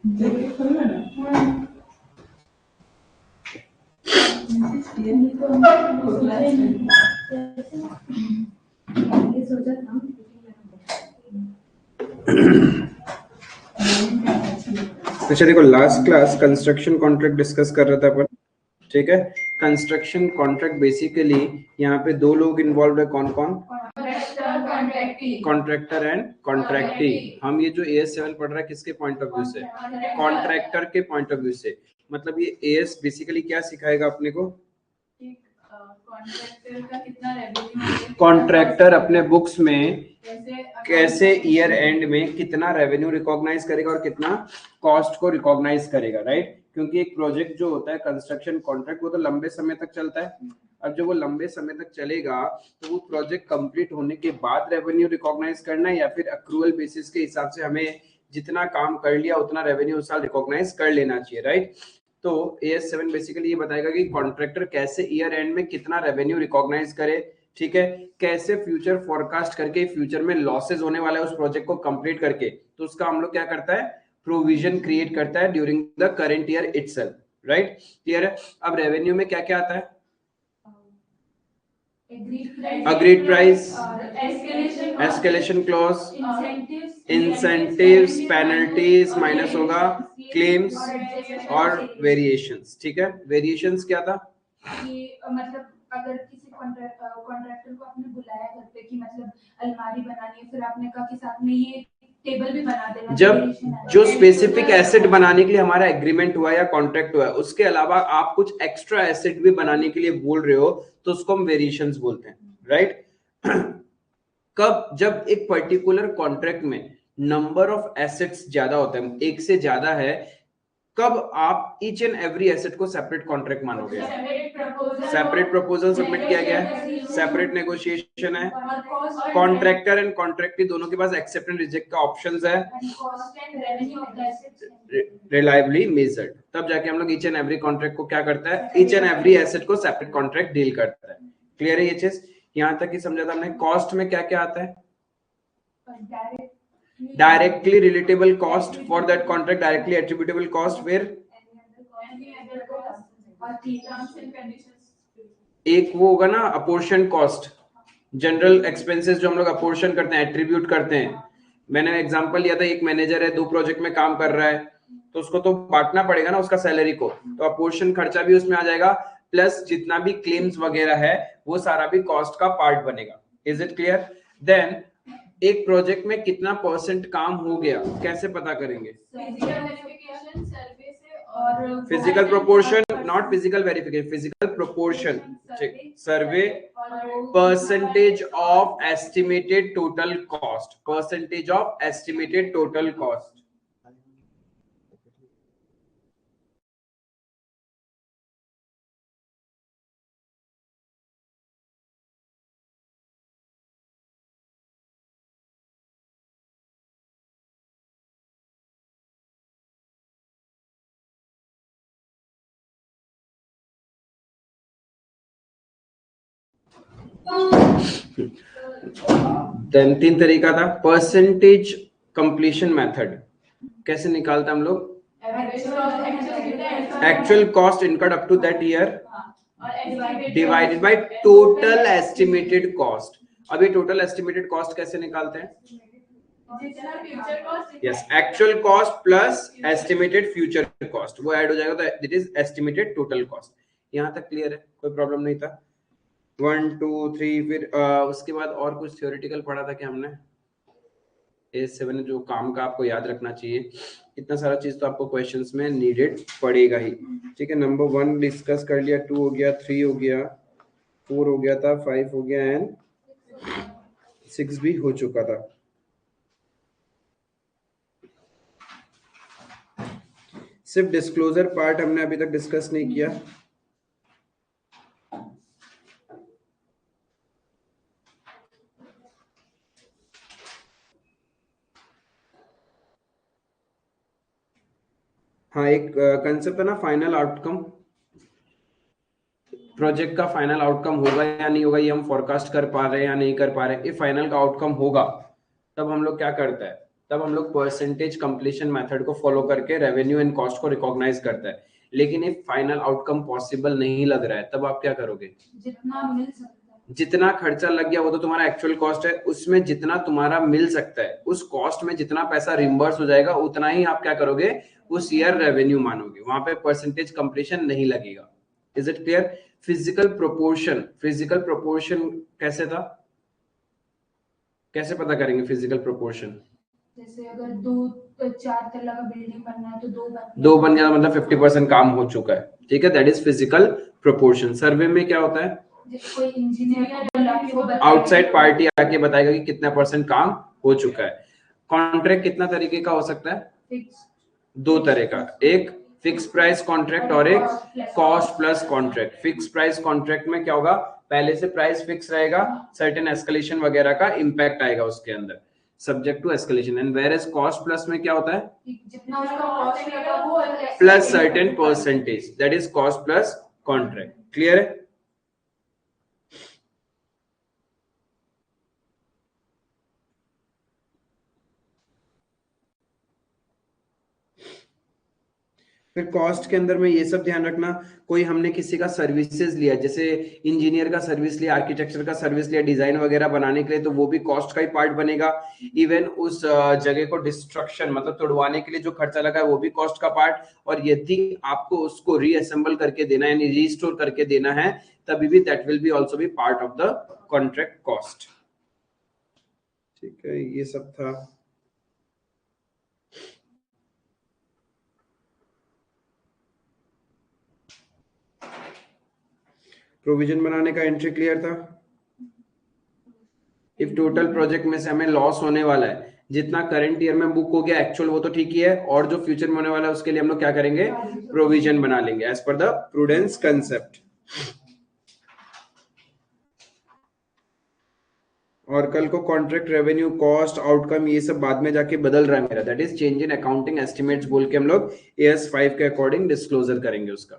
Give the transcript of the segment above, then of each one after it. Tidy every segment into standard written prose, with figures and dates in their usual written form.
अच्छा देखो, last class construction contract discuss कर रहे थे अपन, ठीक है। कंस्ट्रक्शन कॉन्ट्रैक्ट बेसिकली यहाँ पे दो लोग इन्वॉल्व है, कौन कौन? Contractor and contractee. हम ये जो AS7 पढ़ रहा है किसके पॉइंट ऑफ व्यू से? कॉन्ट्रैक्टर के पॉइंट ऑफ व्यू से। मतलब ये AS बेसिकली क्या सिखाएगा अपने को? कॉन्ट्रैक्टर अपने बुक्स में कैसे ईयर एंड में कितना रेवेन्यू रिकॉग्नाइज करेगा और कितना कॉस्ट को रिकॉग्नाइज करेगा, राइट। क्योंकि एक प्रोजेक्ट जो होता है कंस्ट्रक्शन कॉन्ट्रैक्ट, वो तो लंबे समय तक चलता है। अब जब वो लंबे समय तक चलेगा तो वो प्रोजेक्ट कंप्लीट होने के बाद रेवेन्यू रिकॉग्नाइज करना है, या फिर अक्रूवल बेसिस के हिसाब से हमें जितना काम कर लिया उतना रेवेन्यू उस साल रिकॉग्नाइज कर लेना चाहिए, राइट। तो AS7 बेसिकली ये बताएगा कि कॉन्ट्रैक्टर कैसे ईयर एंड में कितना रेवेन्यू रिकॉग्नाइज करे, ठीक है। कैसे फ्यूचर फोरकास्ट करके फ्यूचर में लॉसेस होने वाला है उस प्रोजेक्ट को कंप्लीट करके, तो उसका हम लोग क्या करता है, प्रोविजन क्रिएट करता है during the current year itself, right. Clear है। अब रेवेन्यू में क्या क्या आता है? Agreed price, escalation clause, incentives, penalties minus होगा, क्लेम्स और वेरिएशंस, ठीक है। वेरिएशंस क्या था? कि मतलब अगर किसी कॉन्ट्रैक्टर को आपने बुलाया घर पे कि मतलब अलमारी बनानी है, फिर आपने कहा कि साथ में ये टेबल भी बना देना। जब जो स्पेसिफिक एसेट बनाने के लिए हमारा एग्रीमेंट हुआ या कॉन्ट्रैक्ट हुआ है, उसके अलावा आप कुछ एक्स्ट्रा एसेट भी बनाने के लिए बोल रहे हो, तो उसको हम वेरिएशंस बोलते हैं, राइट। कब? जब एक पर्टिकुलर कॉन्ट्रैक्ट में नंबर ऑफ एसेट्स ज्यादा होता है, एक से ज्यादा है, कब आप ईच एंड एवरी एसेट को सेपरेट कॉन्ट्रैक्ट मानोगे? सेपरेट प्रपोजल सबमिट किया गया है, सेपरेट नेगोशिएशन है, कॉन्ट्रैक्टर एंड कॉन्ट्रैक्टी दोनों के पास एक्सेप्ट एंड रिजेक्ट का ऑप्शंस है, रिलायबली मेजर्ड, तब जाके हम लोग ईच एंड एवरी कॉन्ट्रैक्ट को क्या करता है, ईच एंड एवरी एसेट को सेपरेट कॉन्ट्रैक्ट डील करता है। क्लियर है ये चीज? यहां तक ही समझा था हमने। कॉस्ट में क्या क्या आता है? directly relatable cost for that contract, directly attributable cost, where एक वो होगा ना अपोर्शन कॉस्ट, जनरल एक्सपेंसेस जो हम लोग अपोर्शन करते हैं, एट्रीब्यूट करते हैं। मैंने एग्जांपल लिया था, एक मैनेजर है, 2 प्रोजेक्ट में काम कर रहा है, तो उसको तो बांटना पड़ेगा ना उसका सैलरी को, तो अपोर्शन खर्चा भी उसमें आ जाएगा, प्लस जितना भी क्लेम्स वगैरह है वो सारा भी कॉस्ट का पार्ट बनेगा। Is it clear? देन एक प्रोजेक्ट में कितना परसेंट काम हो गया कैसे पता करेंगे? Physical proportion, not physical verification, physical proportion, survey, percentage of estimated total cost, percentage of estimated total cost. Then 3 तरीका था। परसेंटेज कंप्लीशन मेथड कैसे निकालते हम लोग? Actual cost incurred up to that year divided by total estimated cost. अब ये total estimated cost कैसे निकालते हैं? Yes, actual cost plus estimated future cost, वो ऐड हो जाएगा तो it is estimated total cost. यहां तक क्लियर है? कोई प्रॉब्लम नहीं था? 1 2 3 फिर उसके बाद और कुछ थ्योरेटिकल पढ़ा था कि हमने AS7 जो काम का आपको याद रखना चाहिए, इतना सारा चीज तो आपको क्वेश्चंस में नीडेड पड़ेगा ही, ठीक है। नंबर 1 डिस्कस कर लिया, 2 हो गया, 3 हो गया, 4 हो गया था, 5 हो गया एंड 6 भी हो चुका था। सिर्फ डिस्क्लोजर पार्ट हमने अभी तक डिस्कस नहीं किया। हाँ, एक कंसेप्ट है ना फाइनल आउटकम, प्रोजेक्ट का फाइनल आउटकम होगा या नहीं होगा ये हम फोरकास्ट कर पा रहे हैं या नहीं कर पा रहे हैं। ये फाइनल का आउटकम होगा तब हम लोग क्या करते हैं, तब हम लोग परसेंटेज कंप्लीशन मेथड को फॉलो करके रेवेन्यू एंड कॉस्ट को रिकॉग्नाइज करते हैं। लेकिन एक फाइनल आउटकम पॉसिबल नहीं लग रहा है, तब आप क्या करोगे? जितना मिल सकता है, जितना खर्चा लग गया वो तो तुम्हारा एक्चुअल कॉस्ट है, उसमें जितना तुम्हारा मिल सकता है, उस कॉस्ट में जितना पैसा रिम्बर्स हो जाएगा उतना ही आप क्या करोगे? उस ईयर रेवेन्यू मानोगे, वहां पे परसेंटेज कंप्लीशन नहीं लगेगा। Is it clear? Physical proportion कैसे था, कैसे पता करेंगे फिजिकल प्रोपोर्शन? जैसे अगर 2-4 तल्ला का बिल्डिंग बनना है तो 2 बन गया मतलब 50% काम हो चुका है, ठीक है, दैट इज फिजिकल प्रोपोर्शन। सर्वे में क्या होता है? कोई इंजीनियर आउटसाइड पार्टी आके बताएगा कि कितना परसेंट काम हो चुका है। कॉन्ट्रैक्ट कितना तरीके का हो सकता है? 2 तरह का, एक फिक्स प्राइस कॉन्ट्रैक्ट और एक cost plus contract. Fix price contract में क्या होगा? पहले से प्राइस फिक्स रहेगा, सर्टेन एस्केलेशन वगैरह का इम्पैक्ट आएगा उसके अंदर, subject to escalation. And where as cost plus में क्या होता है? जितना उसका कॉस्ट लगा वो plus certain percentage, that is cost plus contract. Clear है? फिर कॉस्ट के अंदर में ये सब ध्यान रखना, कोई हमने किसी का सर्विसेज लिया, जैसे इंजीनियर का सर्विस लिया, आर्किटेक्चर का सर्विस लिया डिजाइन वगैरह बनाने के लिए, तो वो भी कॉस्ट का ही पार्ट बनेगा। इवन उस जगह को डिस्ट्रक्शन मतलब तोड़वाने के लिए जो खर्चा लगा है वो भी कॉस्ट का पार्ट। और यदि आपको उसको रीअसेंबल करके देना है यानी रीस्टोर करके देना है, तभी भी that will be also be part of the contract cost. ठीक है, ये सब था। प्रोविजन बनाने का एंट्री क्लियर था? इफ टोटल प्रोजेक्ट में से हमें लॉस होने वाला है, जितना करंट ईयर में बुक हो गया एक्चुअल वो तो ठीक ही है, और जो फ्यूचर में होने वाला है उसके लिए हम लोग क्या करेंगे? प्रोविजन बना लेंगे as per the prudence concept. और कल को कॉन्ट्रैक्ट रेवेन्यू कॉस्ट आउटकम ये सब बाद में जाके बदल रहा है मेरा, that is change in accounting estimates बोल के हम लोग AS5 के अकॉर्डिंग डिस्क्लोजर करेंगे उसका।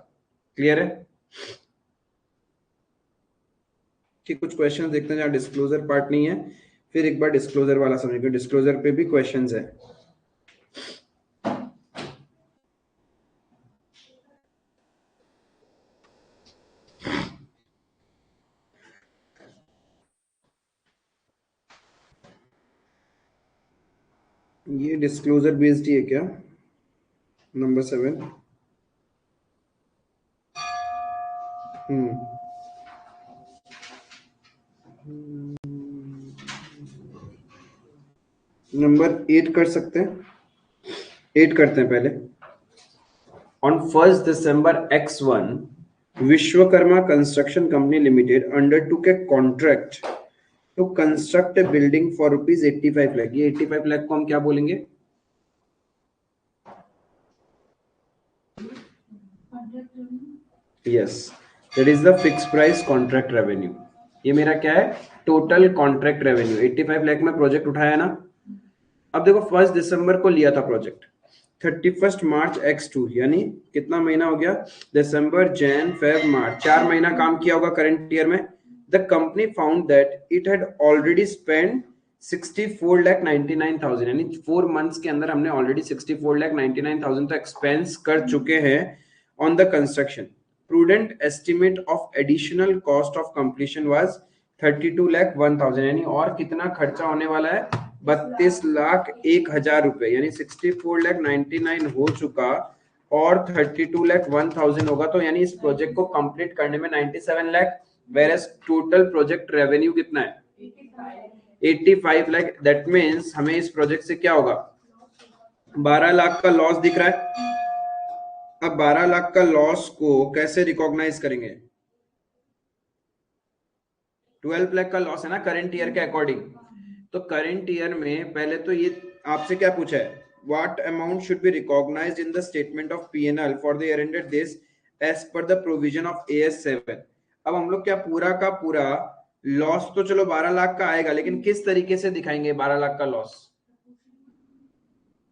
क्लियर है? ठीक, कुछ क्वेश्चन देखते हैं जहाँ डिस्क्लोजर पार्ट नहीं है, फिर एक बार डिस्क्लोजर वाला समझेंगे। डिस्क्लोजर पे भी क्वेश्चंस है। ये डिस्क्लोजर बेस्ड ही है क्या? नंबर 7। नंबर 8 कर सकते हैं, 8 करते हैं पहले। On 1st December X1, Vishwakarma construction company limited undertook a contract to construct a building for ₹85 lakh. ये 85 लाख को हम क्या बोलेंगे? Yes, that is the fix price contract revenue. ये मेरा क्या है? Total contract revenue. 85 लाख में प्रोजेक्ट उठाया ना। अब देखो 1 दिसंबर को लिया था प्रोजेक्ट, 31 मार्च X2 यानी कितना महीना हो गया? दिसंबर, जैन, फेब, मार्च, 4 महीना काम किया होगा करंट ईयर में। The company found that it had already spend 64,99,000 यानी 4 मंथ्स के अंदर हमने ऑलरेडी 64,99,000 तो एक्सपेंस कर चुके हैं on the construction. Prudent estimate of additional cost of completion was 32,01,000 यानी और कितना खर्चा होने वाला है? 32,01,000 रुपए, यानी 64,99,000 हो चुका और 32,01,000 होगा, तो यानी इस प्रोजेक्ट को कंप्लीट करने में 97 lakh, whereas total project revenue कितना है? 85 लाख। दैट मींस हमें इस प्रोजेक्ट से क्या होगा? 12 लाख का लॉस दिख रहा है। अब 12 लाख का लॉस को कैसे रिकॉग्नाइज करेंगे? 12 लाख का लॉस है ना करंट ईयर के अकॉर्डिंग। तो करंट ईयर में पहले तो ये आपसे क्या पूछा है? What amount should be recognised in the statement of P&L for the year ended this as per the provision of AS7। अब हम लोग क्या पूरा का पूरा लॉस तो चलो 12 लाख का आएगा, लेकिन किस तरीके से दिखाएंगे 12 लाख का लॉस?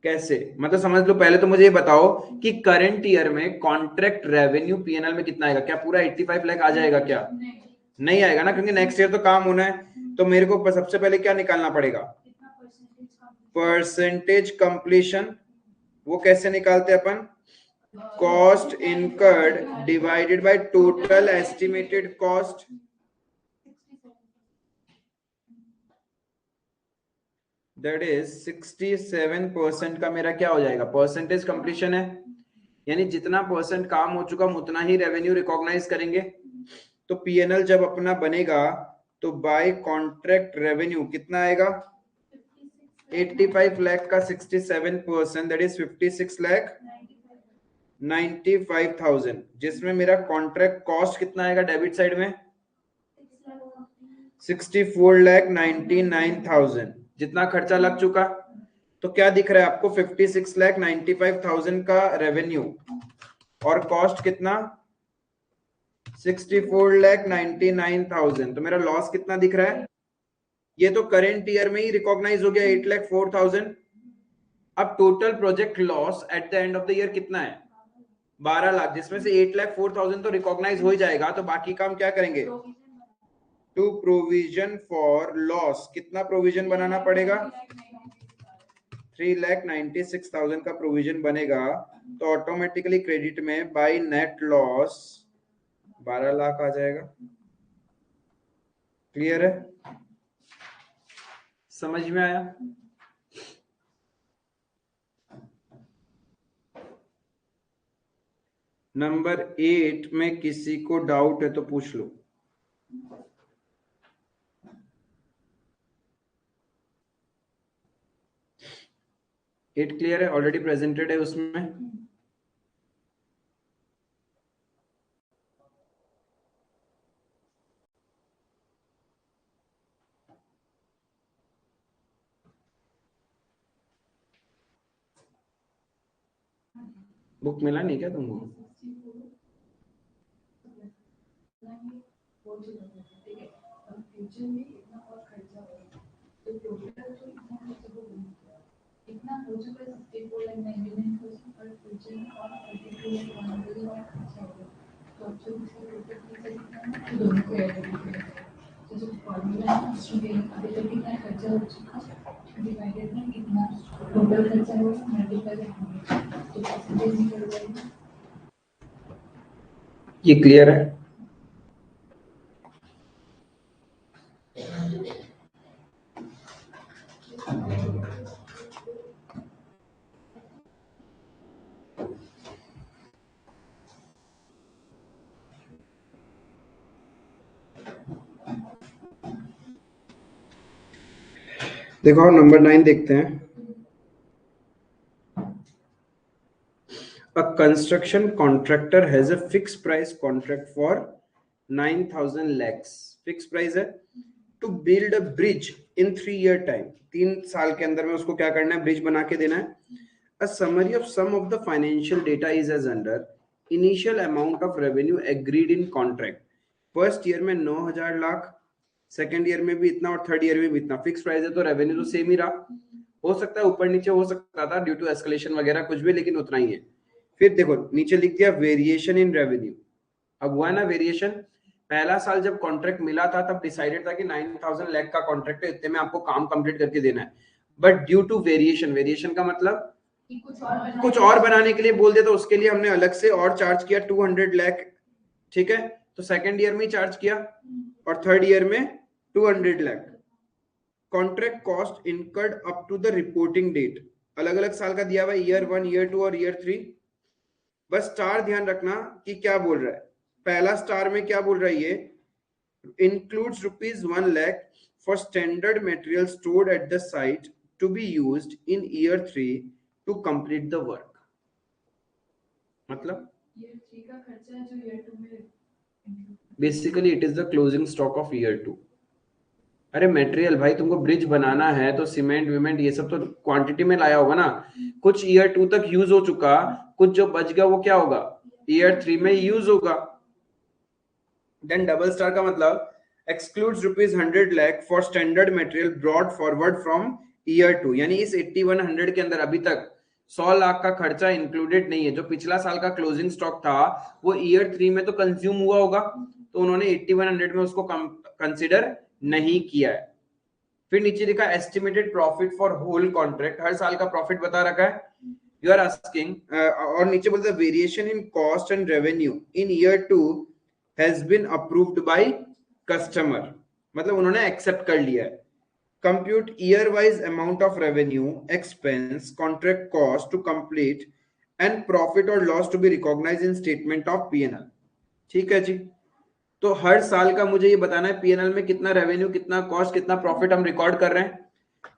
कैसे? मतलब समझ लो, पहले तो मुझे ये बताओ कि करंट ईयर में कॉन्ट्रैक्ट रेवेन्यू P&L में कितना आएगा? क्या पूरा 85 लाख आ जाएगा? क्या नहीं आएगा ना, क्योंकि नेक्स्ट ईयर तो काम होना है। तो मेरे को सबसे पहले क्या निकालना पड़ेगा? परसेंटेज कंप्लीशन, वो कैसे निकालते हैं अपन? Cost incurred divided by total estimated cost. That is 67% का मेरा क्या हो जाएगा? परसेंटेज कंप्लीशन है, यानी जितना परसेंट काम हो चुका हम उतना ही रेवेन्यू रिकॉग्नाइज करेंगे। तो पीएनएल जब अपना बनेगा तो बाय कॉन्ट्रैक्ट रेवेन्यू कितना आएगा? 85 लाख का 67%, दैट इज 56 लाख 95,000, जिसमें मेरा कॉन्ट्रैक्ट कॉस्ट कितना आएगा डेबिट साइड में? 64 लाख 99,000, जितना खर्चा लग चुका। तो क्या दिख रहा है आपको? 56 लाख 95,000 का रेवेन्यू और कॉस्ट कितना? 64 लाख 99,000। तो मेरा लॉस कितना दिख रहा है? ये तो करेंट ईयर में ही रिकॉग्नाइज हो गया 8,04,000। अब total project loss at the end of the year कितना है? 12 लाख, जिसमें से 8,04,000 तो रिकॉग्नाइज हो ही जाएगा। तो बाकी काम क्या करेंगे? टू प्रोविजन फॉर लॉस, कितना प्रोविजन बनाना पड़ेगा? 3,96,000 का प्रोविजन बनेगा। तो ऑटोमेटिकली क्रेडिट में बाय नेट लॉस 12 लाख आ जाएगा। क्लियर है? समझ में आया? नंबर 8 में किसी को डाउट है तो पूछ लो। एट क्लियर है? ऑलरेडी प्रेजेंटेड है उसमें। बुक मिला नहीं क्या तुमको? इतना हो चुका है 64 लाख 99,000 पर फ्यूचर में और 32 लाख 100,000 और खर्चा हो गया। तो अब जो इसका टोटल खर्चा कितना है तो दोनों को ऐड करेंगे। तो जो फॉर्मूला है उसमें अभी तक कितना खर्चा हो चुका डिवाइडेड में कितना टोटल खर्चा होगा मल्टीप्लाई करेंगे तो परसेंटेज निकल जाएगा। ये क्लियर है? देखो नंबर 9 देखते हैं। A construction contractor has a fixed price contract for 9,000 lakhs, fixed price है, to build a bridge in 3-year time, 3 साल के अंदर में उसको क्या करना है? ब्रिज बना के देना है। A summary of some of the financial data is as under: initial amount of revenue agreed in contract, first year में 9,000 लाख, सेकेंड ईयर में भी इतना और थर्ड ईयर में भी इतना। फिक्स प्राइस है तो रेवेन्यू तो सेम ही रहा, हो सकता है ऊपर नीचे हो सकता था ड्यू टू एस्केलेशन वगैरह कुछ भी, लेकिन उतना ही है। फिर देखो नीचे लिख दिया वेरिएशन इन रेवेन्यू। अब हुआ ना वेरिएशन, पहला साल जब कॉन्ट्रैक्ट मिला था तब डिसाइडेड था कि 9,000 लाख का कॉन्ट्रैक्ट है, इतने में आपको काम कंप्लीट करके देना है। But due to variation, variation का मतलब कुछ और बनाने के लिए बोल दिया, तो उसके लिए हमने अलग से और चार्ज किया 200 लाख। ठीक है, तो सेकेंड ईयर में ही चार्ज किया और थर्ड ईयर में 200 lakh. Contract cost incurred up to the reporting date, अलग अलग साल का दिया हुआ, ईयर 1, ईयर 2 और ईयर 3। बस स्टार ध्यान रखना कि क्या बोल रहा है। पहला स्टार में क्या बोल रहा है? ये includes ₹1 lakh for standard material stored at the site to be used in year 3 to complete the work. मतलब year 3 का खर्चा है जो year 2 में basically it is the closing stock of year 2। अरे मटेरियल भाई तुमको ब्रिज बनाना है तो सीमेंट विमेंट ये सब तो क्वांटिटी में लाया होगा ना। कुछ ईयर 2 तक यूज हो चुका, कुछ जो बच गया वो क्या होगा? ईयर 3 में यूज होगा। देन डबल स्टार का मतलब excludes ₹100 lakh for standard material brought forward from year 2, यानी इस 8100 के अंदर अभी तक 100 लाख का खर्चा इंक्लूडेड नहीं है। जो पिछला साल का क्लोजिंग स्टॉक था वो ईयर 3 में तो कंज्यूम हुआ होगा, तो उन्होंने 8100 में उसको कंसिडर नहीं किया है। फिर नीचे लिखा estimated profit for whole contract, हर साल का प्रॉफिट बता रखा है। यू आर आस्किंग, और नीचे बोलते हैं variation in cost and revenue in year 2 has been approved by customer, मतलब उन्होंने एक्सेप्ट कर लिया है। Compute year wise amount of revenue, expense, contract cost to complete and profit और loss to be recognised in statement of PNL. ठीक है जी, तो हर साल का मुझे ये बताना है पीएनएल में कितना रेवेन्यू, कितना कॉस्ट, कितना प्रॉफिट हम रिकॉर्ड कर रहे हैं।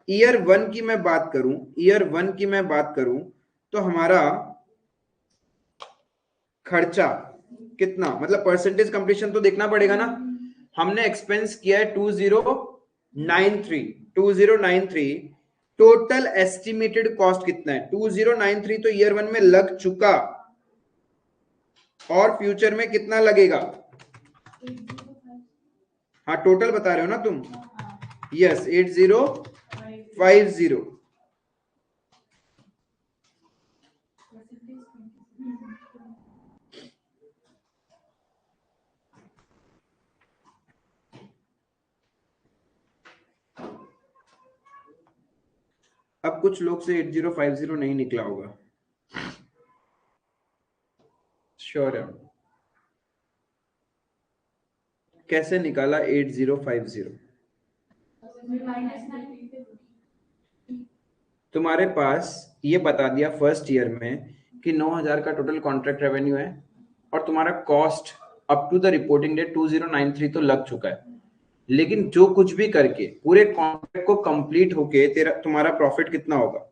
ईयर 1 की मैं बात करूं, ईयर 1 की मैं बात करूं तो हमारा खर्चा कितना, मतलब परसेंटेज कंप्लीशन तो देखना पड़ेगा ना। हमने एक्सपेंस किया है 2093, टोटल एस्टिमेटेड कॉस्ट कितना है 2093, तो ईयर 1 में लग चुका, और फ्यूचर में कितना लगेगा। हाँ टोटल बता रहे हो ना तुम, यस 8050। अब कुछ लोग से 8050 नहीं निकला होगा, श्योर है। कैसे निकाला 8050? तुम्हारे पास ये बता दिया फर्स्ट ईयर में कि 9000 का टोटल कॉन्ट्रैक्ट रेवेन्यू है, और तुम्हारा cost up to the reporting date 2093 तो लग चुका है, लेकिन जो कुछ भी करके पूरे कॉन्ट्रैक्ट को कंप्लीट होके तुम्हारा प्रॉफिट कितना होगा,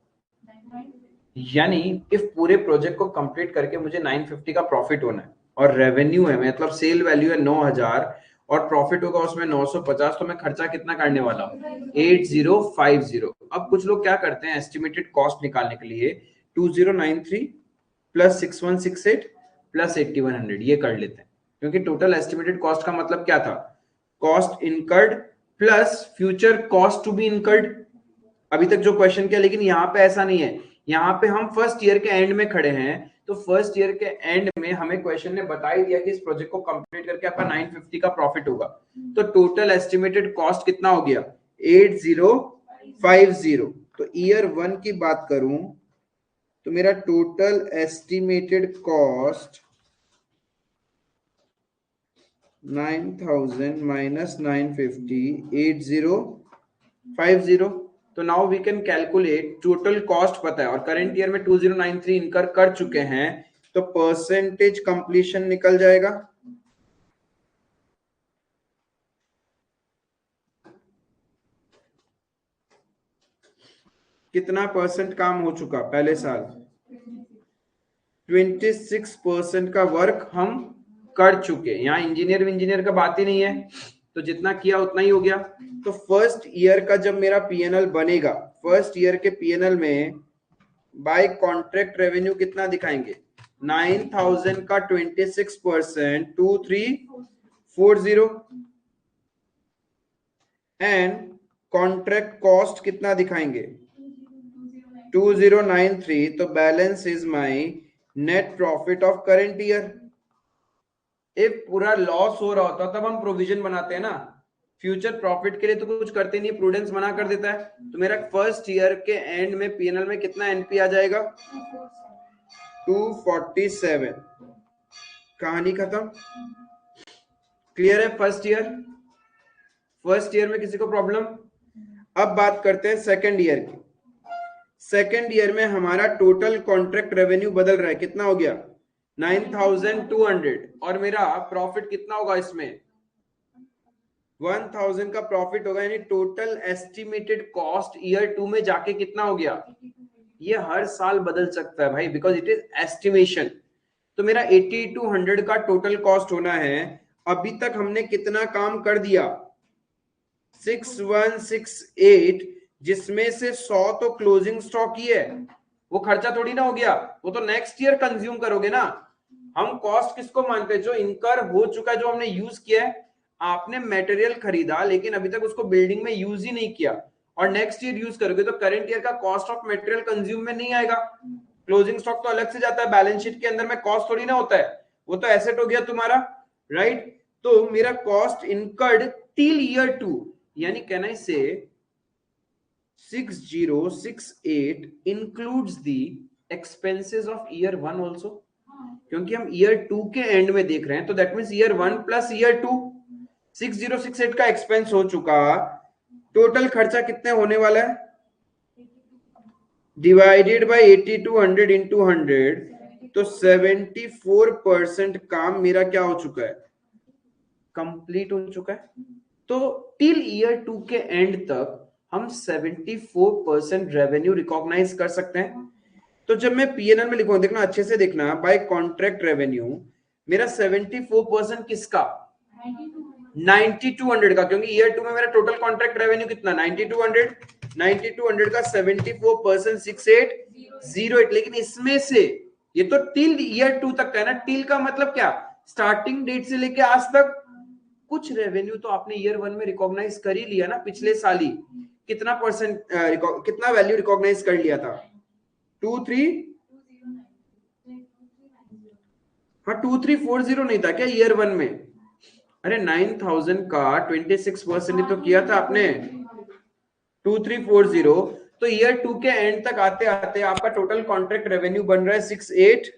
यानी इफ पूरे प्रोजेक्ट को कंप्लीट करके मुझे 950 का प्रॉफिट होना है, और रेवेन्यू है मतलब सेल वैल्यू है 9000, और प्रॉफिट होगा उसमें 950, तो मैं खर्चा कितना करने वाला हूँ 8050। अब कुछ लोग क्या करते हैं एस्टिमेटेड कॉस्ट निकालने के लिए 2093 प्लस 6168 प्लस 8100 ये कर लेते हैं, क्योंकि टोटल एस्टिमेटेड कॉस्ट का मतलब क्या था, cost incurred plus future cost to be incurred, अभी तक जो क्वेश्चन किया। लेकिन यहाँ पे ऐसा नहीं है, यहाँ पे हम फर्स्ट ईयर के एंड में खड़े हैं, तो फर्स्ट ईयर के एंड में हमें क्वेश्चन ने बता ही दिया कि इस प्रोजेक्ट को कंप्लीट करके आपका 950 का प्रॉफिट होगा, तो टोटल एस्टिमेटेड कॉस्ट कितना हो गया 8050। तो ईयर 1 की बात करूं तो मेरा टोटल एस्टिमेटेड कॉस्ट 9000 माइनस 950 8050। तो now we can calculate total cost पता है, और करंट ईयर में 2093 इनकर कर चुके हैं, तो परसेंटेज कंप्लीशन निकल जाएगा। कितना परसेंट काम हो चुका पहले साल, 26% का वर्क हम कर चुके। यहाँ इंजीनियर का बात ही नहीं है, तो जितना किया उतना ही हो गया। तो फर्स्ट ईयर का जब मेरा पीएनएल बनेगा, फर्स्ट ईयर के पीएनएल में बाय कॉन्ट्रैक्ट रेवेन्यू कितना दिखाएंगे 9000 का 26% 2340, एंड कॉन्ट्रैक्ट कॉस्ट कितना दिखाएंगे 2093, तो balance is my net profit of current year. If पूरा लॉस हो रहा होता तब हम प्रोविजन बनाते हैं ना, फ्यूचर प्रॉफिट के लिए तो कुछ करते नहीं, प्रूडेंस मना कर देता है। तो मेरा फर्स्ट ईयर के एंड में पीएनएल में कितना एनपी आ जाएगा 247, कहानी खत्म। क्लियर है फर्स्ट ईयर? फर्स्ट ईयर में किसी को प्रॉब्लम? अब बात करते हैं सेकंड ईयर की। सेकंड ईयर में हमारा टोटल कॉन्ट्रैक्ट रेवेन्यू बदल रहा है, कितना हो गया 9200, और मेरा प्रॉफिट कितना होगा इसमें 1000 का प्रॉफिट होगा, यानी टोटल एस्टिमेटेड कॉस्ट ईयर 2 में जाके कितना हो गया, ये हर साल बदल सकता है भाई, बिकॉज इट इज एस्टिमेशन। तो मेरा 8200 का टोटल कॉस्ट होना है। अभी तक हमने कितना काम कर दिया 6168, जिसमें से 100 तो क्लोजिंग स्टॉक ही है, वो खर्चा थोड़ी ना हो गया, वो तो नेक्स्ट ईयर कंज्यूम करोगे ना। हम कॉस्ट किसको मानते हैं, जो इनकर हो चुका है, जो हमने यूज किया है। आपने मटेरियल खरीदा लेकिन अभी तक उसको बिल्डिंग में यूज ही नहीं किया, और नेक्स्ट ईयर यूज करोगे, तो करंट ईयर का कॉस्ट ऑफ मटेरियल कंज्यूम में नहीं आएगा। क्लोजिंग स्टॉक तो अलग से जाता है, बैलेंस शीट के अंदर में कॉस्ट थोड़ी ना होता है, वो तो एसेट हो गया तुम्हारा, राइट। तो मेरा कॉस्ट इनकर्ड टिल ईयर 2, यानी कैन आई से 6068 includes the expenses of year 1 also, क्योंकि हम ईयर 2 के एंड में देख रहे हैं, तो that means year 1 plus year 2। 6068 का एक्सपेंस हो चुका, टोटल खर्चा कितने होने वाला है, डिवाइडेड बाय 8200 इंटू 100, तो 74% काम मेरा क्या हो चुका है, कंप्लीट हो चुका है। तो टिल ईयर 2 के एंड तक हम 74% रेवेन्यू रिकॉग्नाइज कर सकते हैं। तो जब मैं पीएनएल में लिखूंगा, देखना अच्छे से देखना, बाय कॉन्ट्रैक्ट रेवेन्यू मेरा 74% किसका, 9200 का, क्योंकि ईयर 2 में मेरा टोटल कॉन्ट्रैक्ट रेवेन्यू कितना 9200 का 74% 6808। लेकिन इसमें से ये तो टिल ईयर 2 तक का है ना, टिल का मतलब क्या, स्टार्टिंग डेट से लेके आज तक। कुछ रेवेन्यू तो आपने ईयर 1 में रिकॉग्नाइज कर ही लिया ना, पिछले साल ही कितना परसेंट कितना वैल्यू रिकॉग्नाइज कर लिया था, 2340 नहीं था क्या ईयर 1 में, अरे 9000 का 26% ही तो किया था आपने, 2340। तो ईयर 2 के एंड तक आते आते आपका टोटल कॉन्ट्रैक्ट रेवेन्यू बन रहा है 68,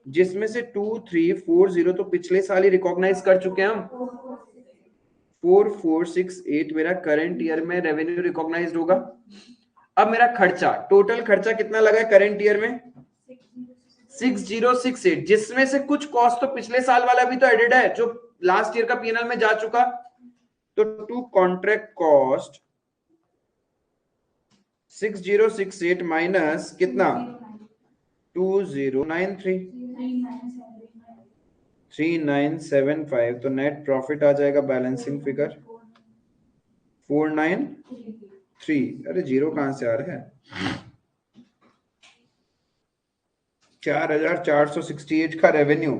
जिसमें से 2340 तो पिछले साल ही रिकॉग्नाइज कर चुके हैं हम। 4468 मेरा करंट ईयर में रेवेन्यू रिकॉग्नाइज्ड होगा। अब मेरा खर्चा, टोटल खर्चा कितना लगा है करंट ईयर में, 6068, जिसमें से कुछ कॉस्ट तो पिछले साल वाला भी तो एडेड है जो लास्ट ईयर का पीएनएल में जा चुका। तो टू कॉन्ट्रैक्ट कॉस्ट 6068 माइनस कितना 2093 3975, तो नेट प्रॉफिट आ जाएगा बैलेंसिंग फिगर 493। अरे जीरो कहां से आ रहा है, 4468 का रेवेन्यू,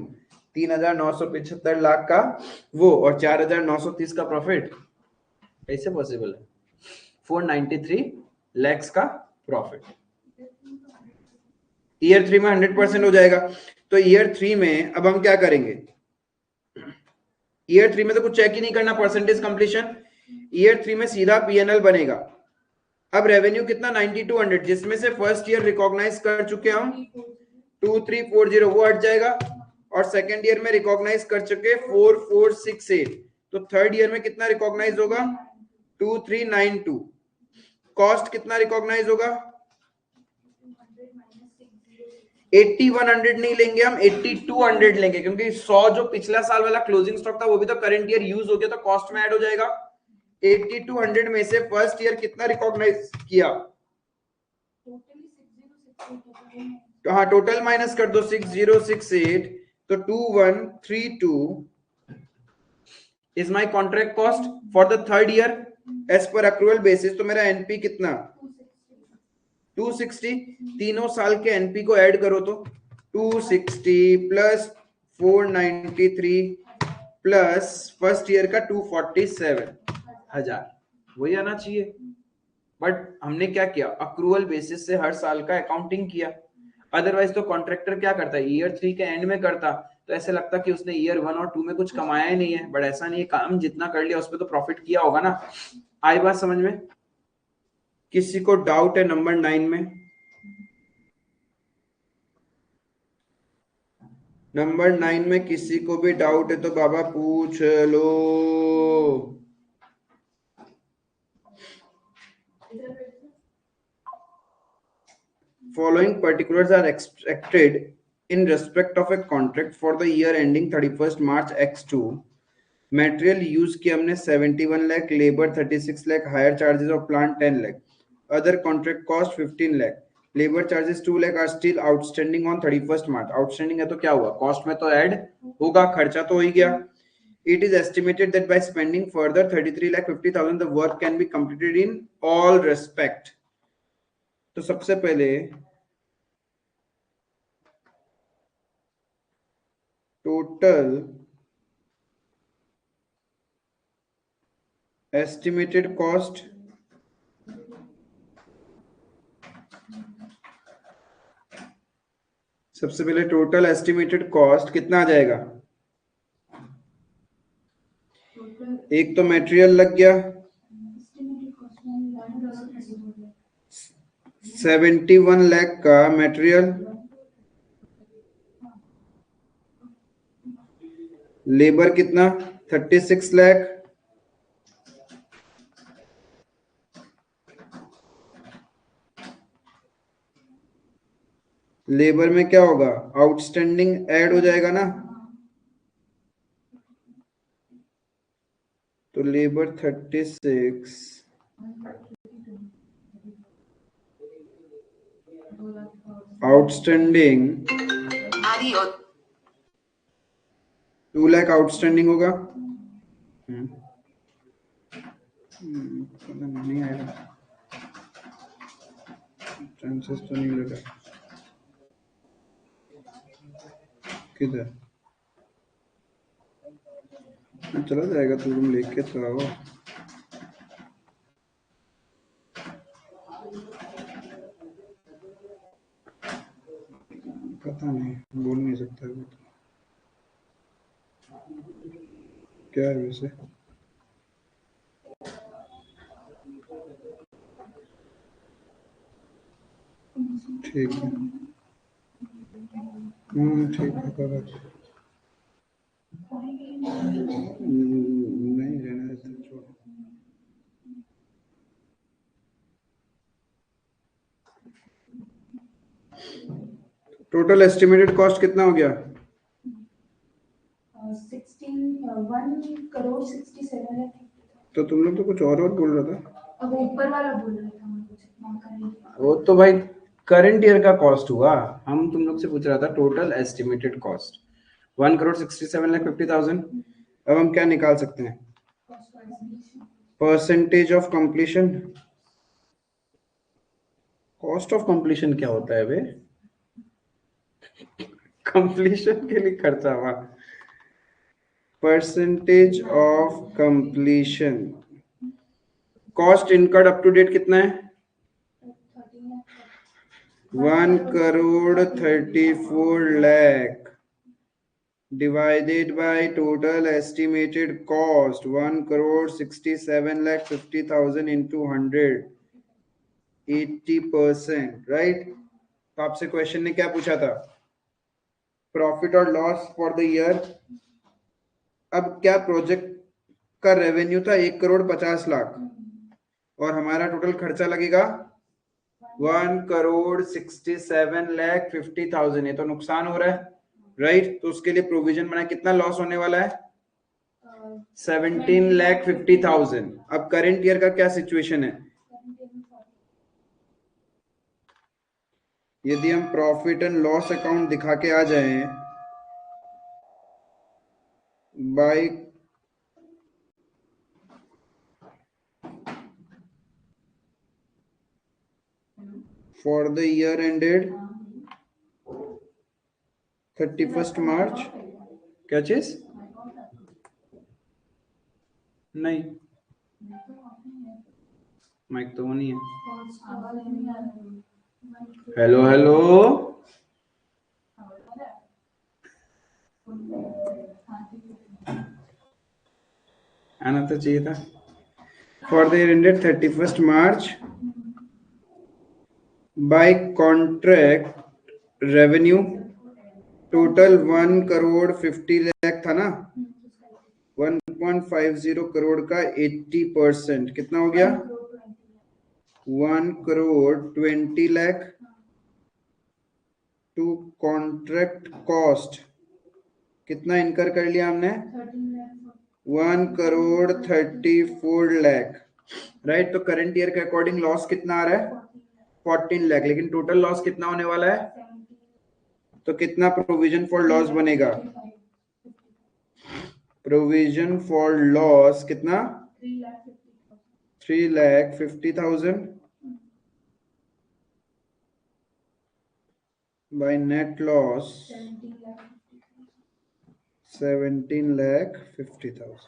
3975 लाख का वो, और 4930 का प्रॉफिट, कैसे पॉसिबल है, 493 लैक्स का प्रॉफिट। ईयर 3 में 100% हो जाएगा। तो ईयर 3 में अब हम क्या करेंगे, ईयर 3 में तो कुछ चेक ही नहीं करना, परसेंटेज कंप्लीशन। ईयर 3 में सीधा पीएनएल बनेगा। अब रेवेन्यू कितना 9200, जिसमें से फर्स्ट ईयर रिकॉग्नाइज कर चुके हम 2340, वो हट जाएगा, और सेकेंड ईयर में रिकॉग्नाइज कर चुके 4468, तो थर्ड ईयर में कितना रिकॉग्नाइज होगा 2392। कॉस्ट कितना रिकॉग्नाइज होगा 8100 नहीं लेंगे हम, 8200 लेंगे, क्योंकि 100 जो पिछला साल वाला क्लोजिंग स्टॉक था वो भी तो करंट ईयर यूज हो गया, तो कॉस्ट में ऐड हो जाएगा। 8200 में से फर्स्ट ईयर कितना रिकॉग्नाइज किया, तो हाँ टोटल माइनस कर दो 6068, तो 2132 is my contract cost for the third year as per accrual basis. तो मेरा एनपी कितना 260, तीनों साल के एनपी को ऐड करो तो 260 प्लस 493 प्लस फर्स्ट ईयर का 247,000, वही आना चाहिए। बट हमने क्या किया, अक्रूवल बेसिस से हर साल का अकाउंटिंग किया। अदरवाइज तो कॉन्ट्रैक्टर क्या करता है, ईयर 3 के एंड में करता, तो ऐसे लगता कि उसने ईयर 1 और 2 में कुछ कमाया ही नहीं है। बट ऐसा नहीं है, काम जितना कर लिया उसमें तो प्रॉफिट किया होगा ना। आई बात समझ में? किसी को डाउट है नंबर 9 में? नंबर 9 में किसी को भी डाउट है तो बाबा पूछ लो। Following particulars are extracted in respect of a contract for the year ending 31st March X2. Material use की हमने 71 lakh, labor 36 lakh, hire charges of plant 10 lakh, other contract cost 15 lakh, labor charges 2 lakh are still outstanding on 31st March. Outstanding है तो क्या हुआ, cost में तो add होगा, खर्चा तो हो ही गया। It is estimated that by spending further 33,50,000 the work can be completed in all respect. तो सबसे पहले टोटल एस्टिमेटेड कॉस्ट कितना आ जाएगा, एक तो मटेरियल लग गया, 71 लाख का मटेरियल, लेबर कितना 36 लाख, लेबर में क्या होगा, आउटस्टैंडिंग ऐड हो जाएगा ना, तो लेबर 36 आउटस्टैंडिंग 2 लाख आउटस्टैंडिंग होगा। नहीं आएगा, चांसेस तो नहीं लगा, किधर चला जाएगा, तो तुम लेके तो आओ। पता नहीं, बोल नहीं सकता अभी तो। क्या है वैसे, ठीक है, ठीक है, कोई बात नहीं, रहने देते, छोड़ो। टोटल एस्टिमेटेड कॉस्ट कितना हो गया? 1 करोड़ 67 लाख। तो तुम लोग तो कुछ और बोल रहा था। अब ऊपर वाला बोल रहा था, मैं कुछ इतना कर नहीं पाया। वो तो भाई करंट ईयर का कॉस्ट हुआ, हम तुम लोग से पूछ रहा था total estimated cost 1 crore 67 lakh 50,000। अब हम क्या निकाल सकते हैं, percentage of completion. Cost of completion क्या होता है बे? कंप्लीशन के लिए खर्चा हुआ, percentage of completion. Cost incurred up to date कितना है? 1 crore 34 lakh divided by total estimated cost 1 crore 67 lakh 50,000 into 100, 80%, right? तो आपसे क्वेश्चन ने क्या पूछा था, प्रॉफिट और लॉस फॉर द ईयर। अब क्या प्रोजेक्ट का रेवेन्यू था 1 करोड़ 50 लाख और हमारा टोटल खर्चा लगेगा 1 करोड़ 67 लाख 50,000, ये तो नुकसान हो रहा है, राइट? तो उसके लिए प्रोविजन बना, कितना लॉस होने वाला है? 17 लाख 50,000। अब करंट ईयर का क्या सिचुएशन है, यदि हम प्रॉफिट एंड लॉस अकाउंट दिखा के आ जाए by for the year ended 31 March, क्या चीज? नहीं, माइक तो नहीं है। हेलो हेलो, आना तो चाहिए था। For the year ended 31 March by contract revenue total 1 crore 50 lakh था ना, 1.50 करोड़ का 80% कितना हो गया? 1 crore 20 lakh to contract cost कितना इनकर कर लिया हमने? 1 करोड़ 34 लाख, राइट? तो करंट ईयर के अकॉर्डिंग लॉस कितना आ रहा है? 14 लाख, लेकिन टोटल लॉस कितना होने वाला है? तो कितना प्रोविजन फॉर लॉस बनेगा? प्रोविजन फॉर लॉस कितना? 3,50,000 by net loss 17,50,000।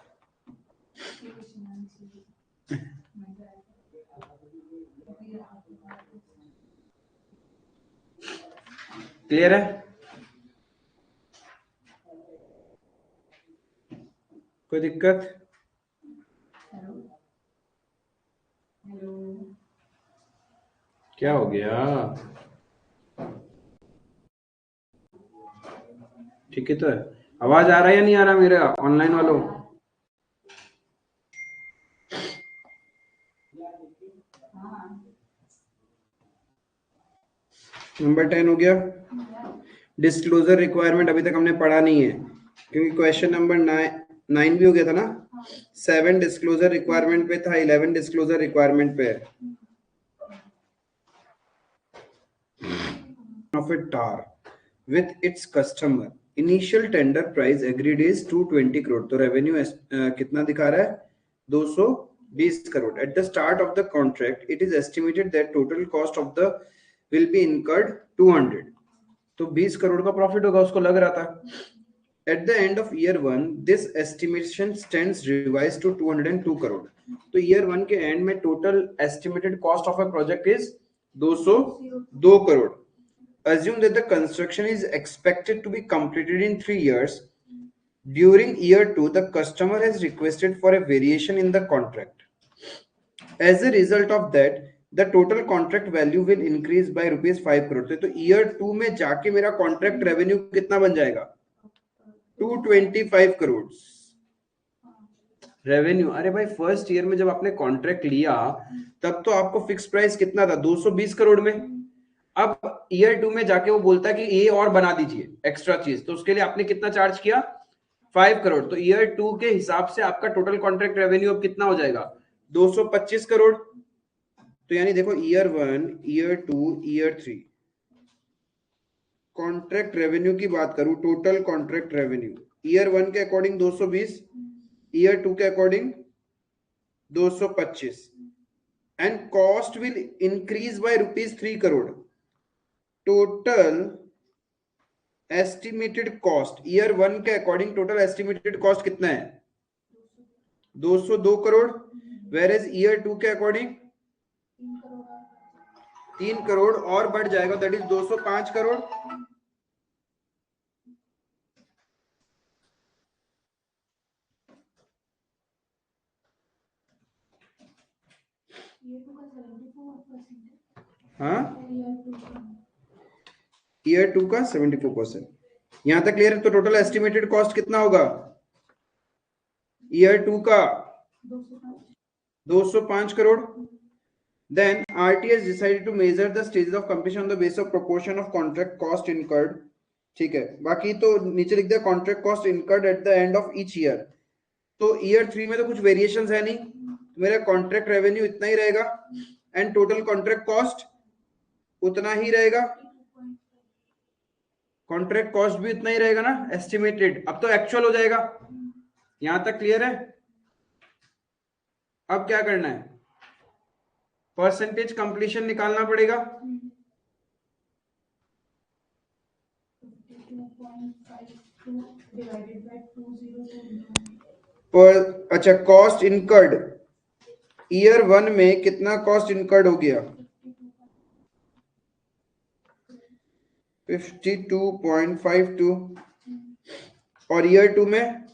क्लियर है? कोई दिक्कत? क्या हो गया? ठीक है तो है। आवाज आ रहा है या नहीं आ रहा मेरा ऑनलाइन वालों? नंबर 10 हो गया। डिस्क्लोजर रिक्वायरमेंट अभी तक हमने पढ़ा नहीं है, क्योंकि क्वेश्चन नंबर 9 भी हो गया था ना। 7 डिस्क्लोजर रिक्वायरमेंट पे था, 11 डिस्क्लोजर रिक्वायरमेंट पे है। Of a tar with its customer, initial tender price agreed is 220 crore, तो रेवेन्यू कितना दिखा रहा है? 220 crore. At the start of the contract it is estimated that total cost of the will be incurred 200, तो 20 करोड़ का profit होगा, उसको लग रहा था. At the end of year 1 this estimation stands revised to 202 crore, तो year 1 के एंड में total estimated cost of a project is 202 crore. Assume that the construction is expected to be completed in 3 years. During year 2 the customer has requested for a variation in the contract. As a result of that the total contract value will increase by rupees 5 crore. तो year 2 में जाके मेरा contract revenue कितना बन जाएगा? 225 crore revenue. अरे भाई first year में जब आपने कॉन्ट्रैक्ट लिया तब तो आपको फिक्स प्राइस कितना था? 220 करोड़ में. अब ईयर 2 में जाके वो बोलता है कि ये और बना दीजिए एक्स्ट्रा चीज, तो उसके लिए आपने कितना चार्ज किया? 5 करोड़. तो ईयर 2 के हिसाब से आपका टोटल कॉन्ट्रैक्ट रेवेन्यू अब कितना हो जाएगा? 225 करोड़. तो यानी देखो year 1, year 2, year 3 contract revenue की बात करूं, टोटल कॉन्ट्रैक्ट रेवेन्यू ईयर 1 के अकॉर्डिंग 220, ईयर 2 के according 225, and cost will increase by rupees 3 crore. Total estimated cost year 1 के अकॉर्डिंग टोटल एस्टिमेटेड कॉस्ट कितना है? 202 करोड़. वेर एज ईयर 2 के अकॉर्डिंग 3 करोड़ और बढ़ जाएगा, दैट इज 205 करोड़. हाँ, ईयर 2 का 74%. यहां तक क्लियर है? तो टोटल एस्टिमेटेड कॉस्ट कितना होगा ईयर 2 का? 205 crore. Then RT has decided to measure the stages of completion on the basis of proportion of contract cost incurred. ठीक है, बाकी तो नीचे लिख दिया contract cost incurred at the end of each year. तो ईयर 3 में तो कुछ वेरिएशंस है नहीं, मेरा कॉन्ट्रैक्ट रेवेन्यू इतना ही रहेगा एंड टोटल कॉन्ट्रैक्ट कॉस्ट उतना ही रहेगा. कॉन्ट्रैक्ट कॉस्ट भी उतना ही रहेगा ना एस्टिमेटेड. अब तो एक्चुअल हो जाएगा. यहां तक क्लियर है? अब क्या करना है? परसेंटेज कंप्लीशन निकालना पड़ेगा. पर अच्छा, कॉस्ट इनकर्ड ईयर 1 में कितना कॉस्ट इनकर्ड हो गया? 52.52. और ईयर 2 में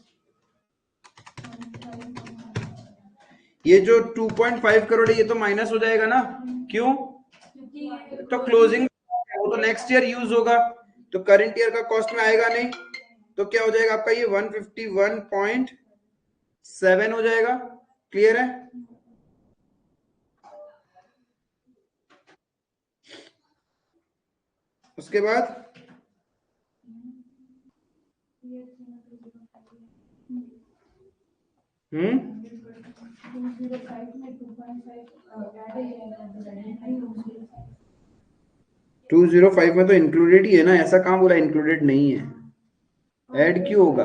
ये जो 2.5 करोड़ है ये तो माइनस हो जाएगा ना. क्यों? तो क्लोजिंग वो तो नेक्स्ट ईयर यूज होगा, तो करंट ईयर का कॉस्ट में आएगा नहीं. तो क्या हो जाएगा आपका? ये 151.7 हो जाएगा. क्लियर है? उसके बाद हम्म 205 में तो इंक्लूडेड ही है ना. ऐसा कहां बोला इंक्लूडेड नहीं है? ऐड क्यों होगा?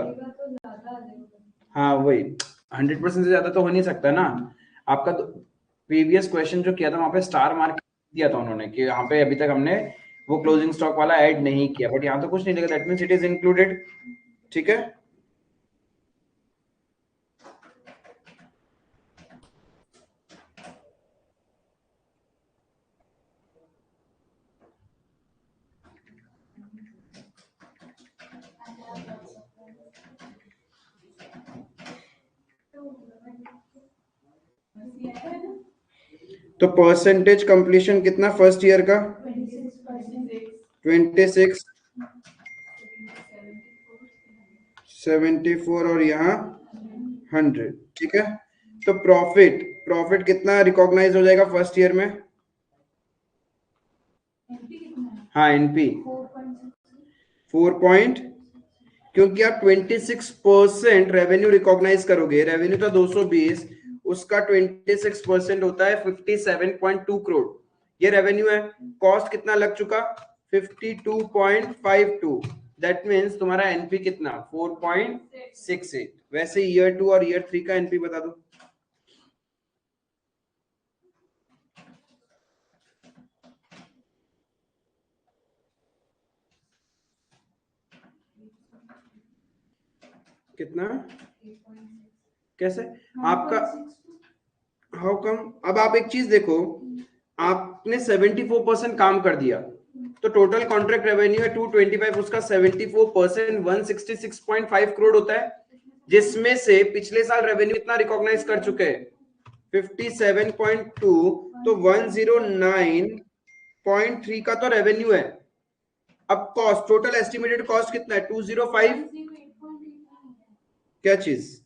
हाँ वही, 100% से ज्यादा तो हो नहीं सकता ना. आपका प्रीवियस क्वेश्चन जो किया था वहां पे स्टार मार्क दिया था उन्होंने कि यहाँ पे अभी तक हमने वो क्लोजिंग स्टॉक वाला ऐड नहीं किया, बट यहाँ तो कुछ नहीं लिखा, that means it is included. ठीक है. तो परसेंटेज कंप्लीशन कितना फर्स्ट ईयर का? 26, 74 और यहाँ 100, ठीक है। तो प्रॉफिट कितना रिकॉग्नाइज हो जाएगा फर्स्ट ईयर में? हाँ, एनपी 4 क्योंकि आप 26% रेवेन्यू रिकॉग्नाइज करोगे। रेवेन्यू था 220, उसका 26% होता है 57.2 करोड़, ये रेवेन्यू है। कॉस्ट कितना लग चुका? 52.52। दैट मीन्स तुम्हारा एनपी कितना? 4.68। वैसे ईयर 2 और ईयर 3 का एनपी बता दो। कितना? कैसे आपका? How come? अब आप एक चीज देखो, आपने 74% काम कर दिया, तो टोटल कॉन्ट्रैक्ट रेवेन्यू है 225, उसका 74% 166.5 करोड़ होता है, जिसमें से पिछले साल रेवेन्यू इतना रिकॉग्नाइज कर चुके हैं 57.2, तो 109.3 का तो रेवेन्यू है। अब कॉस्ट, टोटल एस्टिमेटेड कॉस्ट कितना है? 205। क्या चीज?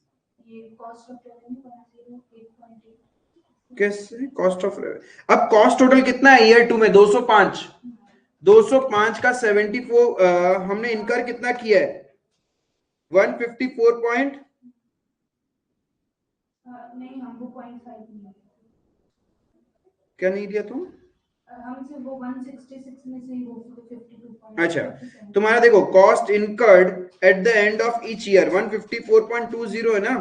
कैसे कॉस्ट ऑफ रेवेन्यू? अब कॉस्ट टोटल कितना है ईयर 2 में? 205। 205 का 74 हमने इनकर कितना किया है? 154 नहीं, हम वो 0.5 क्या नहीं दिया तुम? हमसे वो 166 में से वो 52. अच्छा, तुम्हारा देखो cost incurred at the end of each year 154.20 है ना,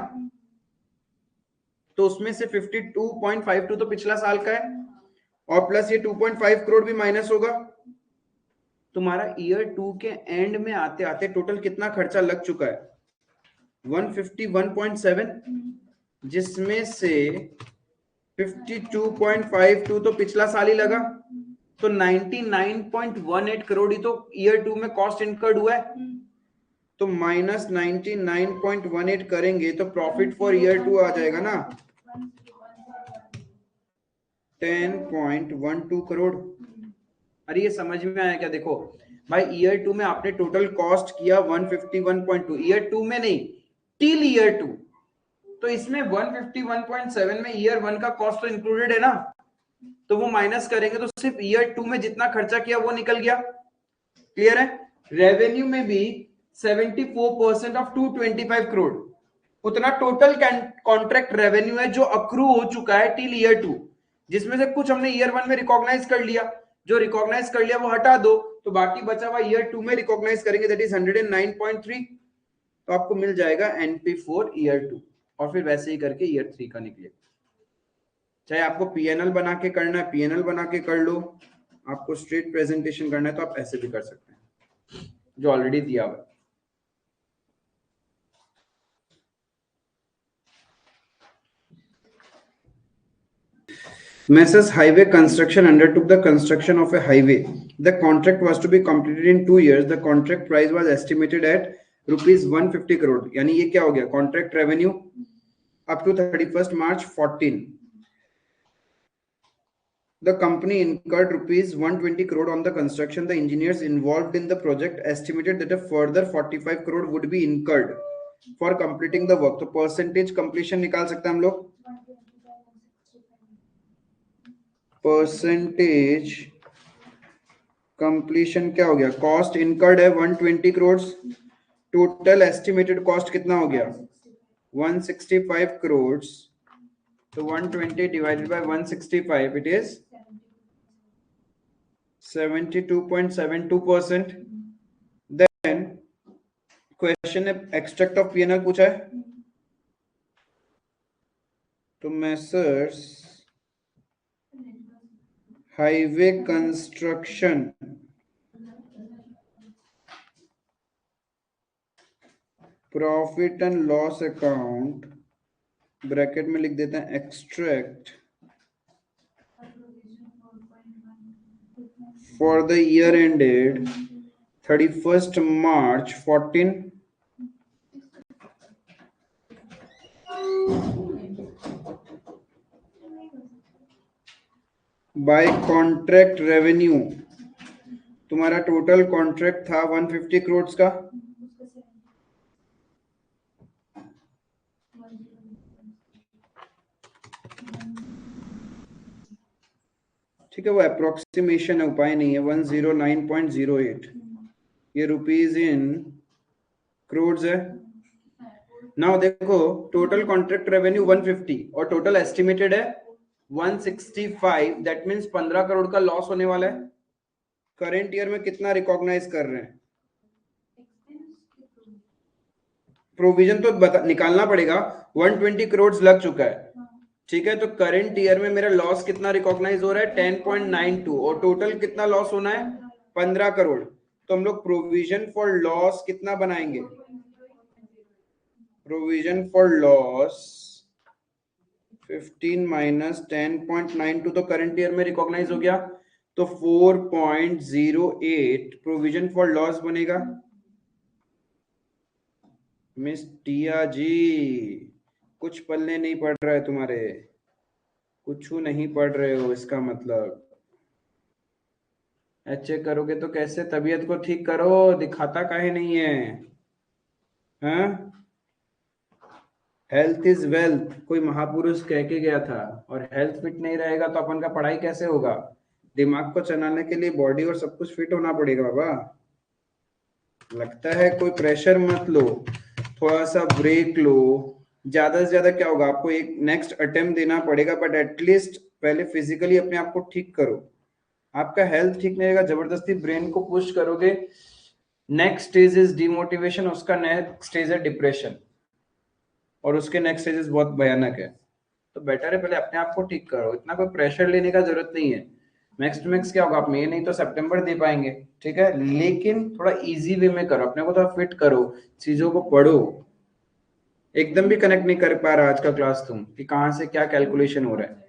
तो उसमें से 52.52 तो पिछला साल का है, और प्लस ये 2.5 करोड़ भी माइनस होगा। तुम्हारा ईयर 2 के एंड में आते आते टोटल कितना खर्चा लग चुका है? 151.7, जिसमें से 52.52 तो पिछला साल ही लगा, तो 99.18 करोड़ ही तो ईयर 2 में कॉस्ट इनकर्ड हुआ है। तो माइनस 99.18 करेंगे तो प्रॉफिट फॉर ईयर 2 आ जाएगा ना 10.12 करोड़। अरे ये समझ में आया क्या? देखो भाई, ईयर 2 में आपने टोटल कॉस्ट किया 151.2, ईयर 2 में नहीं, टिल ईयर 2, तो इसमें 151.7 में ईयर 1 का कॉस्ट तो इंक्लूडेड है ना, तो वो माइनस करेंगे तो सिर्फ ईयर 2 में जितना खर्चा किया वो निकल गया। क्लियर है? रेवेन्यू में भी 74% ऑफ 225 करोड़, उतना टोटल कॉन्ट्रैक्ट रेवेन्यू है जो अक्रू हो चुका है टिल ईयर 2, जिसमें से कुछ हमने ईयर 1 में रिकॉग्नाइज कर लिया, जो रिकॉग्नाइज कर लिया वो हटा दो, तो बाकी बचा हुआ ईयर 2 में रिकॉग्नाइज करेंगे, दैट इज 109.3, तो आपको मिल जाएगा एनपी फॉर ईयर 2, और फिर वैसे ही करके ईयर 3 का निकले। चाहे आपको पीएनएल बना के करना है, पीएनएल बना के कर लो, आपको स्ट्रेट प्रेजेंटेशन करना है तो आप ऐसे भी कर सकते हैं जो ऑलरेडी दिया हुआ है। Messrs Highway Construction undertook the construction of a highway. The contract was to be completed in 2 years. The contract price was estimated at rupees 150 crore. यानी ये क्या हो गया? Contract revenue up to 31st March 14. The company incurred rupees 120 crore on the construction. The engineers involved in the project estimated that a further 45 crore would be incurred for completing the work. तो percentage completion निकाल सकते हैं हम लोग। Percentage completion क्या हो गया? Cost incurred है 120 करोड़, टोटल एस्टिमेटेड कॉस्ट कितना हो गया? 165 करोड़, तो 120 divided by 165, it is 72.72%। Then question ने एक्सट्रैक्ट ऑफ पीएनएल पूछा है, तो messrs highway construction profit and loss account, bracket में लिख देते हैं extract for the year ended 31st March 14। By contract revenue, तुम्हारा टोटल कॉन्ट्रैक्ट था 150 करोड़ का, ठीक है, वो अप्रोक्सीमेशन है, उपाय नहीं है। 109.08 ये रुपीज इन करोड़ है। नाउ देखो टोटल कॉन्ट्रैक्ट रेवेन्यू 150 और टोटल एस्टिमेटेड है 165, दैट मींस 15 करोड़ का लॉस होने वाला है। करेंट ईयर में कितना रिकॉग्नाइज कर रहे हैं? प्रोविजन तो निकालना पड़ेगा, 120 करोड़ लग चुका है, ठीक है। तो करंट ईयर में मेरा लॉस कितना रिकॉग्नाइज हो रहा है? 10.92 और टोटल कितना लॉस होना है? 15 करोड़। तो हम लोग प्रोविजन फॉर लॉस कितना बनाएंगे? प्रोविजन फॉर लॉस 15 माइनस 10.92 तो करंट ईयर में रिकॉग्नाइज हो गया, तो 4.08 प्रोविजन फॉर लॉस बनेगा। मिस टिया जी कुछ पल्ले नहीं पड़ रहा है तुम्हारे, कुछ नहीं पढ़ रहे हो, इसका मतलब अच्छे करोगे तो कैसे? तबीयत को ठीक करो, दिखाता काहे नहीं है? हाँ, हेल्थ इज वेल्थ कोई महापुरुष कह के गया था, और हेल्थ फिट नहीं रहेगा तो अपन का पढ़ाई कैसे होगा? दिमाग को चलाने के लिए बॉडी और सब कुछ फिट होना पड़ेगा बाबा। लगता है कोई प्रेशर मत लो, थोड़ा सा ब्रेक लो, ज्यादा से ज्यादा क्या होगा, आपको एक नेक्स्ट अटेम्प्ट देना पड़ेगा, बट एटलीस्ट पहले फिजिकली अपने आप को ठीक करो। आपका हेल्थ ठीक नहीं रहेगा, जबरदस्ती ब्रेन को पुश करोगे, नेक्स्ट स्टेज इज डिमोटिवेशन, उसका नेक्स्ट स्टेज है डिप्रेशन, और उसके नेक्स्ट स्टेजेस बहुत भयानक है। तो बेटर है पहले अपने आप को ठीक करो, इतना कोई प्रेशर लेने का जरूरत नहीं है। मैक्स क्या होगा, आप मई नहीं तो सितंबर दे पाएंगे, ठीक है, लेकिन थोड़ा इजी वे में करो, अपने को थोड़ा फिट करो, चीजों को पढ़ो। एकदम भी कनेक्ट नहीं कर पा रहा आज का क्लास तुम कि कहाँ से क्या कैलकुलेशन हो रहा है।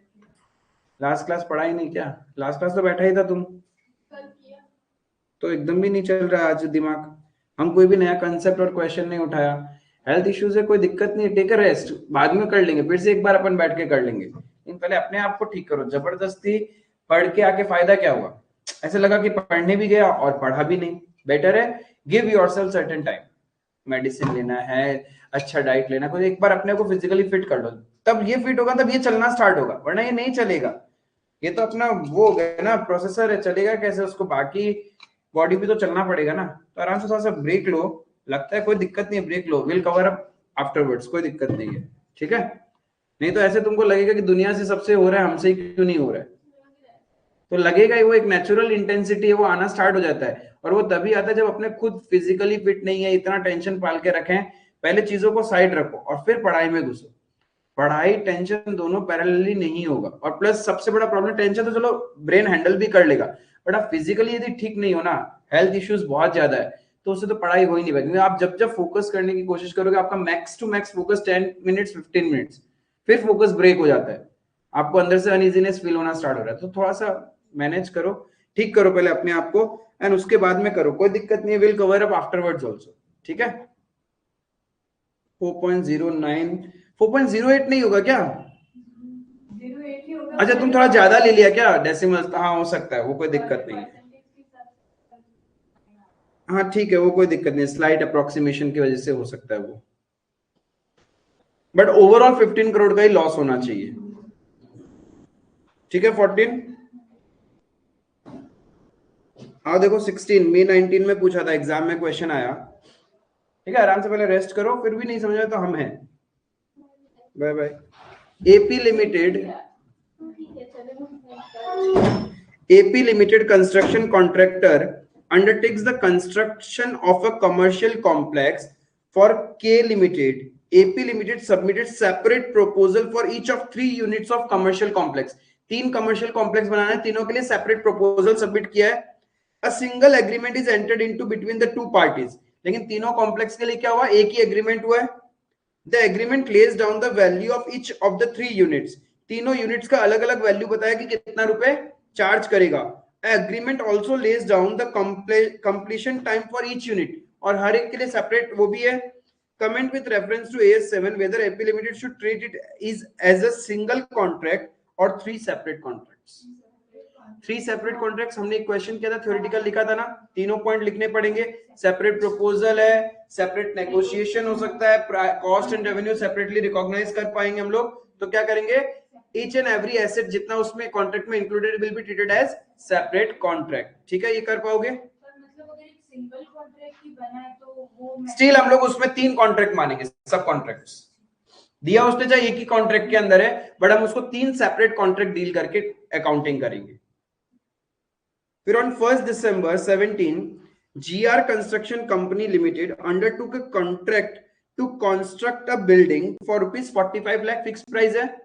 लास्ट क्लास पढ़ा ही नहीं क्या? लास्ट क्लास तो बैठा ही था तुम, तो एकदम भी नहीं चल रहा आज दिमाग। हम कोई भी नया कंसेप्ट और क्वेश्चन नहीं उठाया। हेल्थ इश्यूज है, कोई दिक्कत नहीं, टेक अ रेस्ट, बाद में कर लेंगे, फिर से एक बार अपन बैठ के कर लेंगे, लेकिन पहले अपने आप को ठीक करो। जबरदस्ती पढ़ के आके फायदा क्या हुआ? ऐसे लगा कि पढ़ने भी गया और पढ़ा भी नहीं। बेटर है give yourself certain time, medicine लेना है, अच्छा डाइट लेना, कोई एक बार अपने को फिजिकली फिट कर लो, तब ये फिट होगा, तब ये चलना स्टार्ट होगा, वरना ये नहीं चलेगा। ये तो अपना वो हो गया ना, प्रोसेसर है, चलेगा कैसे उसको, बाकी बॉडी भी तो चलना पड़ेगा ना। तो आराम से थोड़ा सा ब्रेक लो, लगता है कोई दिक्कत नहीं है, ब्रेक लो, विल कवर अप आफ्टरवर्ड्स, कोई दिक्कत नहीं है, ठीक है। नहीं तो ऐसे तुमको लगेगा कि दुनिया से सबसे हो रहा है, हमसे ही क्यों नहीं हो रहा है, तो लगेगा ही, वो एक नेचुरल इंटेंसिटी है, वो आना स्टार्ट हो जाता है। और वो तभी आता है जब अपने खुद फिजिकली फिट नहीं है, इतना टेंशन पाल के रखें। पहले चीजों को साइड रखो और फिर पढ़ाई में घुसो। पढ़ाई टेंशन दोनों पैरेलली नहीं होगा, और प्लस सबसे बड़ा प्रॉब्लम, टेंशन तो चलो ब्रेन हैंडल भी कर लेगा, बट आप फिजिकली यदि ठीक नहीं हो ना, हेल्थ इश्यूज बहुत ज्यादा है, तो उससे तो पढ़ाई हो ही नहीं पाएगी। आप जब जब फोकस करने की कोशिश करोगे, आपका max to max focus 10 minutes 15 minutes, फिर फोकस ब्रेक हो जाता है, आपको अंदर से अनइजीनेस फील होना स्टार्ट हो रहा है। तो थोड़ा सा मैनेज करो, ठीक करो पहले अपने आप को, एंड उसके बाद में करो, कोई दिक्कत नहीं है, will cover up afterwards also, ठीक है। 4.09 4.08 नहीं होगा क्या? अच्छा तुम थोड़ा ज्यादा ले लिया क्या डेसिमल? हाँ हो सकता है, वो कोई दिक्कत नहीं है। हाँ ठीक है, वो कोई दिक्कत नहीं, स्लाइट अप्रोक्सीमेशन की वजह से हो सकता है वो, बट ओवरऑल 15 करोड़ का ही लॉस होना चाहिए, ठीक है। 14 हाँ देखो 16 मई 19 में पूछा था, एग्जाम में क्वेश्चन आया, ठीक है। आराम से पहले रेस्ट करो, फिर भी नहीं समझ आया तो हम हैं, bye bye. AP limited, AP Limited construction contractor undertakes the construction of a commercial complex for K Limited. AP Limited submitted separate proposal for each of 3 units of commercial complex. 3 commercial complex बनाना है, तीनों के लिए separate proposal submit किया है। A single agreement is entered into between the two parties. लेकिन तीनों complex के लिए क्या हुआ? एक ही agreement हुआ है। The agreement lays down the value of each of the 3 units. तीनों यूनिट्स का अलग अलग वैल्यू बताया कि कितना रुपए चार्ज करेगा। Agreement also lays down the completion time for each unit, और हर एक के लिए सेपरेट वो भी है। Comment with reference to AS7 whether AP Limited should treat it is as a single contract or 3 separate contracts. 3 separate contracts हमने एक क्वेश्चन किया था, थ्योरेटिकल लिखा था ना, तीनों पॉइंट लिखने पड़ेंगे। सेपरेट प्रपोजल है, सेपरेट नेगोशिएशन हो सकता है, cost and revenue separately recognise कर पाएंगे हम लोग, तो क्या करेंगे, ईच एंड एवरी एसेट जितना उसमें कॉन्ट्रैक्ट में included will be treated as separate contract. ठीक है, ये कर पाओगे? मतलब अगर एक सिंगल कॉन्ट्रैक्ट ही बना है तो वो स्टिल हम लोग उसमें 3 कॉन्ट्रैक्ट मानेंगे, सब कॉन्ट्रैक्ट्स दिया उसने चाहे एक ही कॉन्ट्रैक्ट के अंदर है, बट हम उसको 3 सेपरेट कॉन्ट्रैक्ट डील करके अकाउंटिंग करेंगे। फिर on 1 December 17 GR Construction Company Limited undertook a contract to construct a building for rupees 45 lakh, fixed price है।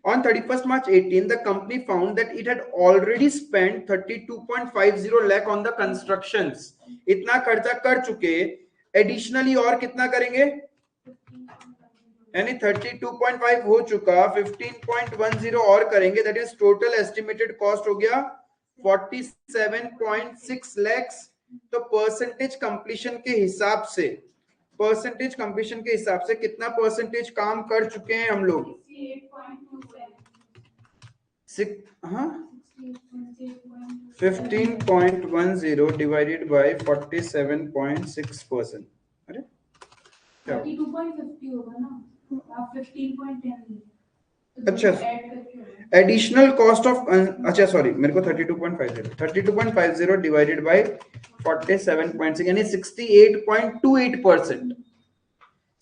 On 31st March 18 the company found that it had already spent 32.50 lakh on the constructions। इतना खर्चा कर चुके, additionally और कितना करेंगे, यानी 32.5 हो चुका, 15.10 और करेंगे, that is total estimated cost हो गया 47.6 lakhs। तो परसेंटेज कंप्लीशन के हिसाब से, परसेंटेज कंप्लीशन के हिसाब से कितना परसेंटेज काम कर चुके हैं हम लोग, 15.10 डिवाइडेड बाय 47.6%। अरे 32.50 होगा ना, आप 15.10 अच्छा, एडिशनल कॉस्ट ऑफ, अच्छा सॉरी मेरे को 32.50 डिवाइडेड बाय 47.6 यानी 68.28%,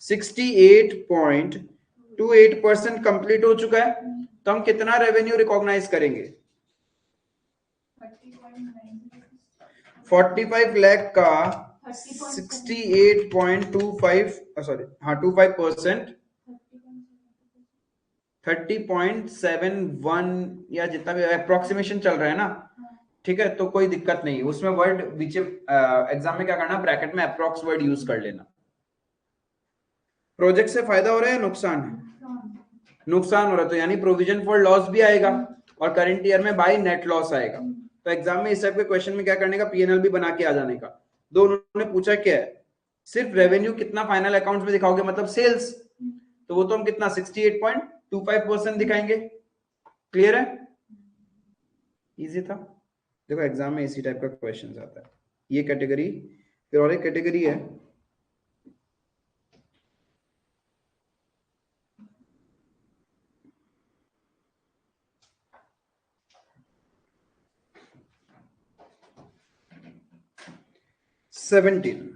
68.28% कंप्लीट हो चुका है। तो हम कितना रेवेन्यू रिकॉग्नाइज करेंगे, 45 लाख का 68.25 सॉरी हाँ 25%, 30.71 या जितना भी अप्रोक्सीमेशन चल रहा है ना, ठीक है, तो कोई दिक्कत नहीं, उसमें वर्ड बीच एग्जाम में क्या करना, ब्रैकेट में अप्रोक्स वर्ड यूज कर लेना। प्रोजेक्ट से फायदा हो रहा है, नुकसान नुकसान हो रहा है, तो यानी प्रोविजन फॉर लॉस भी आएगा और करंट ईयर में बाय नेट लॉस आएगा। तो एग्जाम में इस टाइप के क्वेश्चन में क्या करने का, पीएनएल भी बना के आ जाने का। दो उन्होंने पूछा क्या है, सिर्फ रेवेन्यू कितना फाइनल अकाउंट्स में दिखाओगे, मतलब सेल्स, तो वो तो हम कितना 68.25% दिखाएंगे। क्लियर है, इजी था। देखो एग्जाम में इसी टाइप का क्वेश्चन आता है, ये कैटेगरी। फिर और एक कैटेगरी है सेवेंटीन।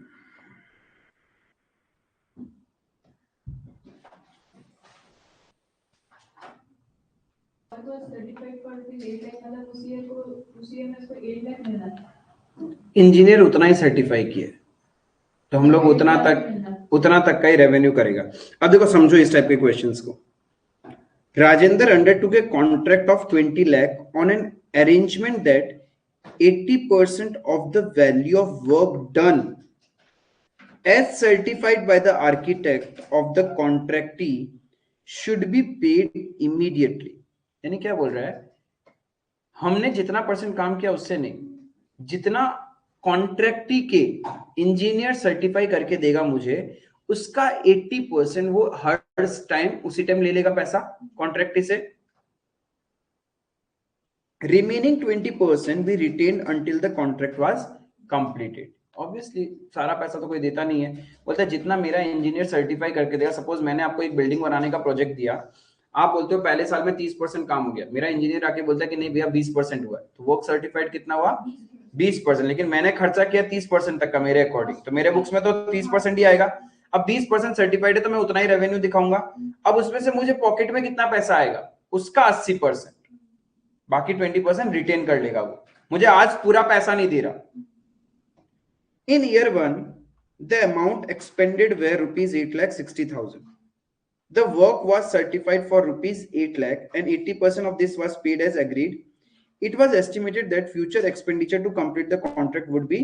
इंजीनियर उतना ही सर्टिफाई किया, तो हम लोग उतना तक का ही रेवेन्यू करेगा। अब देखो समझो इस टाइप के क्वेश्चंस को। Rajendra undertook a contract of 20 lakh on an arrangement that 80% of the value of work done as certified by the architect of the contractee should be paid immediately। यानी क्या बोल रहा है, हमने जितना परसेंट काम किया उससे नहीं, जितना कॉन्ट्रैक्टी के इंजीनियर सर्टिफाई करके देगा मुझे, उसका 80% वो हर टाइम उसी टाइम ले लेगा पैसा कॉन्ट्रैक्टी से। Remaining 20% be retained until the contract was completed। Obviously सारा पैसा तो कोई देता नहीं है, बोलता है जितना मेरा इंजीनियर सर्टिफाई करके देगा। सपोज मैंने आपको एक बिल्डिंग बनाने का प्रोजेक्ट दिया, आप बोलते हो पहले साल में 30% काम हो गया, मेरा इंजीनियर आके बोलता है कि नहीं भैया 20% हुआ है, तो वो सर्टिफाइड कितना हुआ 20%, लेकिन मैंने खर्चा किया 30% तक का मेरे अकॉर्डिंग, तो मेरे बुक्स में तो 30% ही आएगा। अब 20% सर्टिफाइड है तो मैं उतना ही रेवेन्यू दिखाऊंगा। अब उसमें से मुझे पॉकेट में कितना पैसा आएगा, उसका 80%, बाकी 20% रिटेन कर लेगा वो, मुझे आज पूरा पैसा नहीं दे रहा। In year 1 the amount expended were rupees 8,60,000। The work was certified for rupees 8 lakh and 80% of this was paid as agreed. It was estimated that future expenditure to complete the contract would be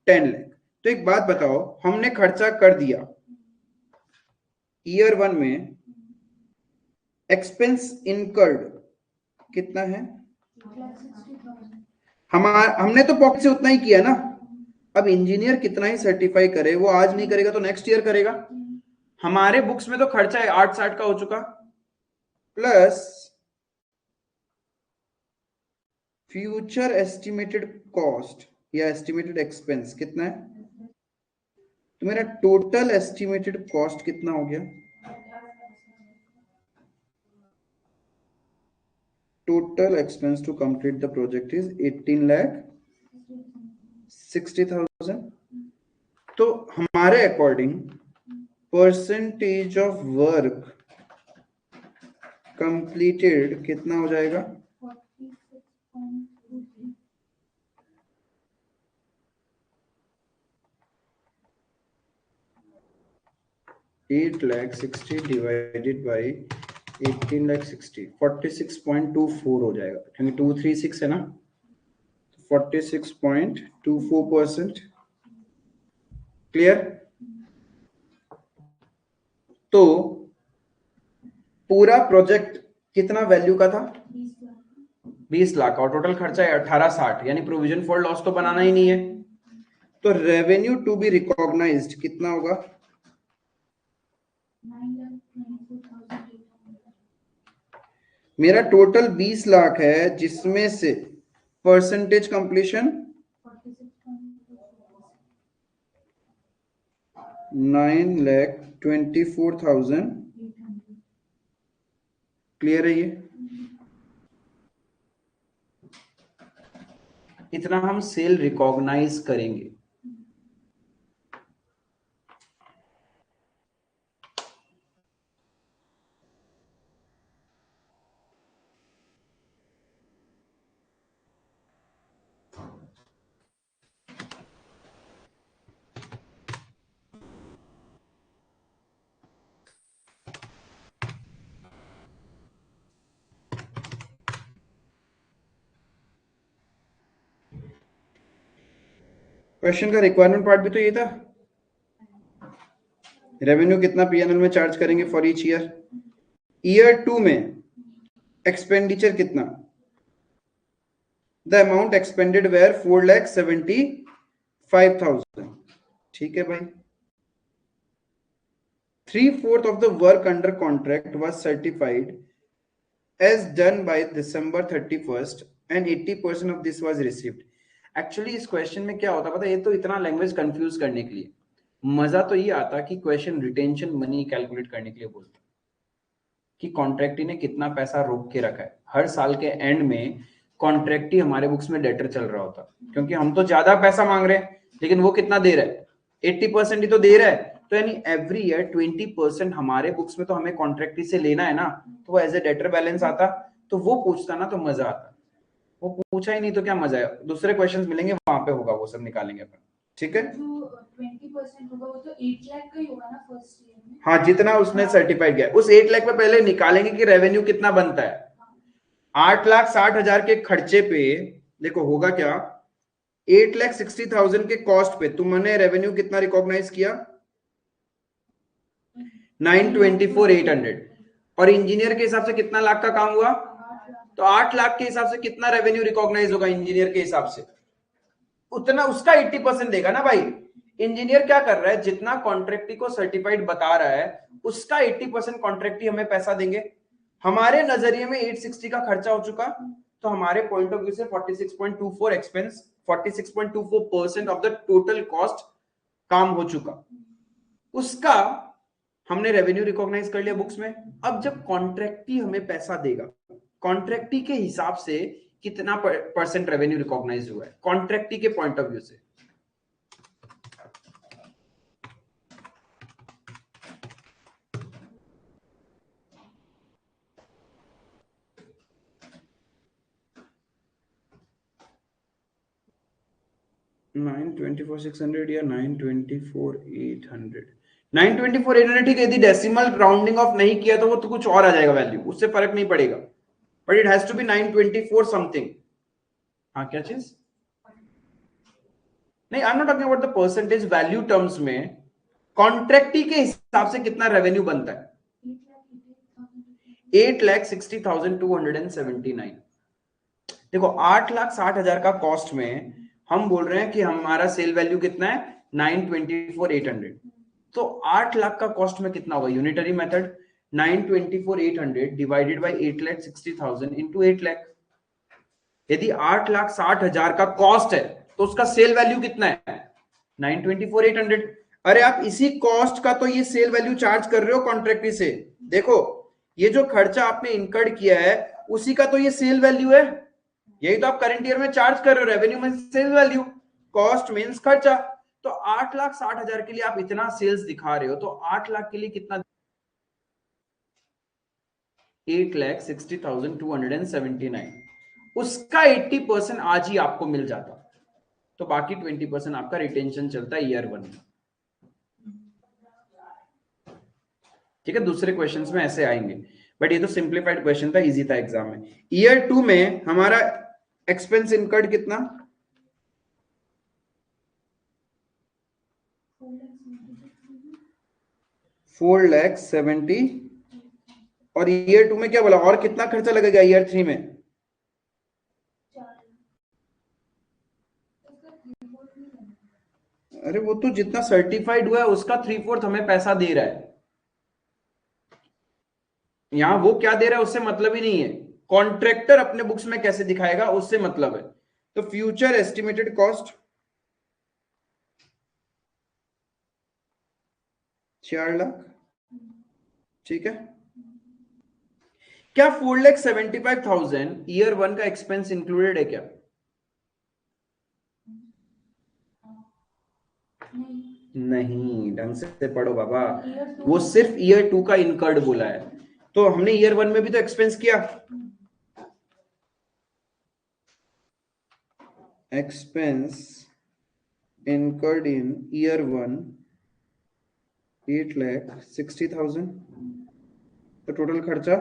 10 lakh. तो एक बात बताओ, हमने खर्चा कर दिया year 1 में, expense incurred कितना है, हमने तो पॉकेट से उतना ही किया ना। अब इंजीनियर कितना ही सर्टिफाई करे, वो आज नहीं करेगा तो नेक्स्ट ईयर करेगा। हमारे बुक्स में तो खर्चा 8-60 का हो चुका, प्लस फ्यूचर एस्टिमेटेड कॉस्ट या एस्टिमेटेड एक्सपेंस कितना है? तो मेरा टोटल एस्टिमेटेड कॉस्ट कितना हो गया? Total expense to complete the project is 18,60,000। तो हमारे according percentage of work completed कितना हो जाएगा? 8,60,000 डिवाइडेड बाई 18,60,000 46.24 हो जाएगा, क्योंकि 236 है ना, 46.24%। क्लियर? तो पूरा प्रोजेक्ट कितना वैल्यू का था? 20 लाख, और टोटल खर्चा है 1860, यानी प्रोविजन फॉर लॉस तो बनाना ही नहीं है। तो रेवेन्यू टू बी रिकॉग्नाइज्ड कितना होगा? 9,24,800। मेरा टोटल 20 लाख है, जिसमें से परसेंटेज कंप्लीशन 9,24,800। क्लियर है ये? इतना हम सेल रिकॉग्नाइज करेंगे। क्वेश्चन का रिक्वायरमेंट पार्ट भी तो ये था। रेवेन्यू कितना पीएनएल में चार्ज करेंगे फॉर ईच ईयर? ईयर 2 में एक्सपेंडिचर कितना? The amount expended were 4,75,000। ठीक है भाई। 3/4 of the work under contract was certified as done by December 31st and 80% of this was received. Actually इस क्वेश्चन में क्या होता पता है, ये तो इतना लैंग्वेज कंफ्यूज करने के लिए, मजा तो ये आता कि क्वेश्चन रिटेंशन मनी कैलकुलेट करने के लिए बोलता कि कॉन्ट्रैक्टी ने कितना पैसा रोक के रखा है। हर साल के एंड में कॉन्ट्रैक्टी हमारे बुक्स में डेटर चल रहा होता, क्योंकि हम तो ज्यादा पैसा मांग रहे हैं, लेकिन वो कितना दे रहा है? 80% ही तो दे रहा है। तो यानी एवरी ईयर 20% हमारे बुक्स में तो हमें कॉन्ट्रैक्टी से लेना है ना, तो वो एज ए डेटर बैलेंस आता। तो वो पूछता ना तो मजा आता, वो पूछा ही नहीं तो क्या मजा है। दूसरे क्वेश्चंस मिलेंगे वहां पे होगा, वो सब निकालेंगे अपन। ठीक है? जो 20% होगा वो तो 8 लाख का ही होगा ना फर्स्ट ईयर में। हाँ, जितना उसने सर्टिफाइड किया उस 8 लाख पे पहले निकालेंगे कि रेवेन्यू कितना बनता है। 8,60,000 के खर्चे पे देखो होगा क्या, 8,60,000 के कॉस्ट पे तुमने रेवेन्यू कितना रिकॉग्नाइज किया? 9,24,800। और इंजीनियर के हिसाब से कितना लाख का काम हुआ? तो 8 लाख के हिसाब से कितना रेवेन्यू रिकॉग्नाइज होगा इंजीनियर के हिसाब से? उतना उसका 80% देगा ना भाई। इंजीनियर क्या कर रहा है, जितना कॉन्ट्रैक्टी को सर्टिफाइड बता रहा है उसका 80% कॉन्ट्रैक्टी हमें पैसा देंगे। हमारे नजरिए में 860 का खर्चा हो चुका, तो हमारे पॉइंट ऑफ व्यू से 46.24 expense 46.24% of the total cost काम हो चुका, उसका हमने रेवेन्यू रिकॉग्नाइज कर लिया बुक्स में। अब जब कॉन्ट्रैक्टी हमें पैसा देगा, कॉन्ट्रैक्टी के हिसाब से कितना परसेंट रेवेन्यू रिकॉग्नाइज हुआ है कॉन्ट्रैक्टी के पॉइंट ऑफ व्यू से। $924,600 या 924,800? 924,800 ठीक है। यदि डेसिमल राउंडिंग ऑफ नहीं किया तो वो तो कुछ और आ जाएगा वैल्यू, उससे फर्क नहीं पड़ेगा, but it has to be 924 something. हाँ, क्या चीज? नहीं, I am not talking about the percentage, value terms में कॉन्ट्रैक्टी के हिसाब से कितना रेवेन्यू बनता है? 8,60,279। देखो 8,60,000 का कॉस्ट में हम बोल रहे हैं कि हमारा सेल वैल्यू कितना है? 924,800। तो 8 लाख का कॉस्ट में कितना होगा? Unitary method 924,800 divided by 8,60,000 into 8 lakh. यदि 8,60,000 का कॉस्ट है तो उसका सेल वैल्यू कितना है? 924,800। अरे आप इसी कॉस्ट का तो ये सेल वैल्यू चार्ज कर रहे हो कॉन्ट्रैक्टरी से। देखो ये जो खर्चा आपने इनकर्ड किया है उसी का तो ये सेल वैल्यू है। यही तो आप करंट ईयर में चार्ज कर रहे हो। रेवेन्यू में सेल वैल्यू, कॉस्ट मींस खर्चा। तो 8,60,000 के लिए आप इतना सेल्स दिखा रहे हो, तो 8 लाख के लिए कितना? 8,60,279। उसका 80% आज ही आपको मिल जाता, तो बाकी 20% आपका रिटेंशन चलता है ईयर 1 में। ठीक है, दूसरे क्वेश्चंस में ऐसे आएंगे, बट ये तो सिंप्लीफाइड क्वेश्चन था, इजी था एग्जाम में। ईयर 2 में हमारा एक्सपेंस इनकर्ड कितना? 4,70,000। और ईयर 2 में क्या बोला, और कितना खर्चा लगेगा ईयर 3 में? अरे वो तो जितना सर्टिफाइड हुआ है उसका 3/4 हमें पैसा दे रहा है। यहां वो क्या दे रहा है उससे मतलब ही नहीं है, कॉन्ट्रैक्टर अपने बुक्स में कैसे दिखाएगा उससे मतलब है। तो फ्यूचर एस्टिमेटेड कॉस्ट 4 लाख। ठीक है, क्या 4,75,000 ईयर 1 का एक्सपेंस इंक्लूडेड है क्या? नहीं, ढंग से पढ़ो बाबा, वो सिर्फ ईयर 2 का इनकर्ड बोला है। तो हमने ईयर 1 में भी तो एक्सपेंस किया। Expense incurred in year 1 8,60,000। तो टोटल खर्चा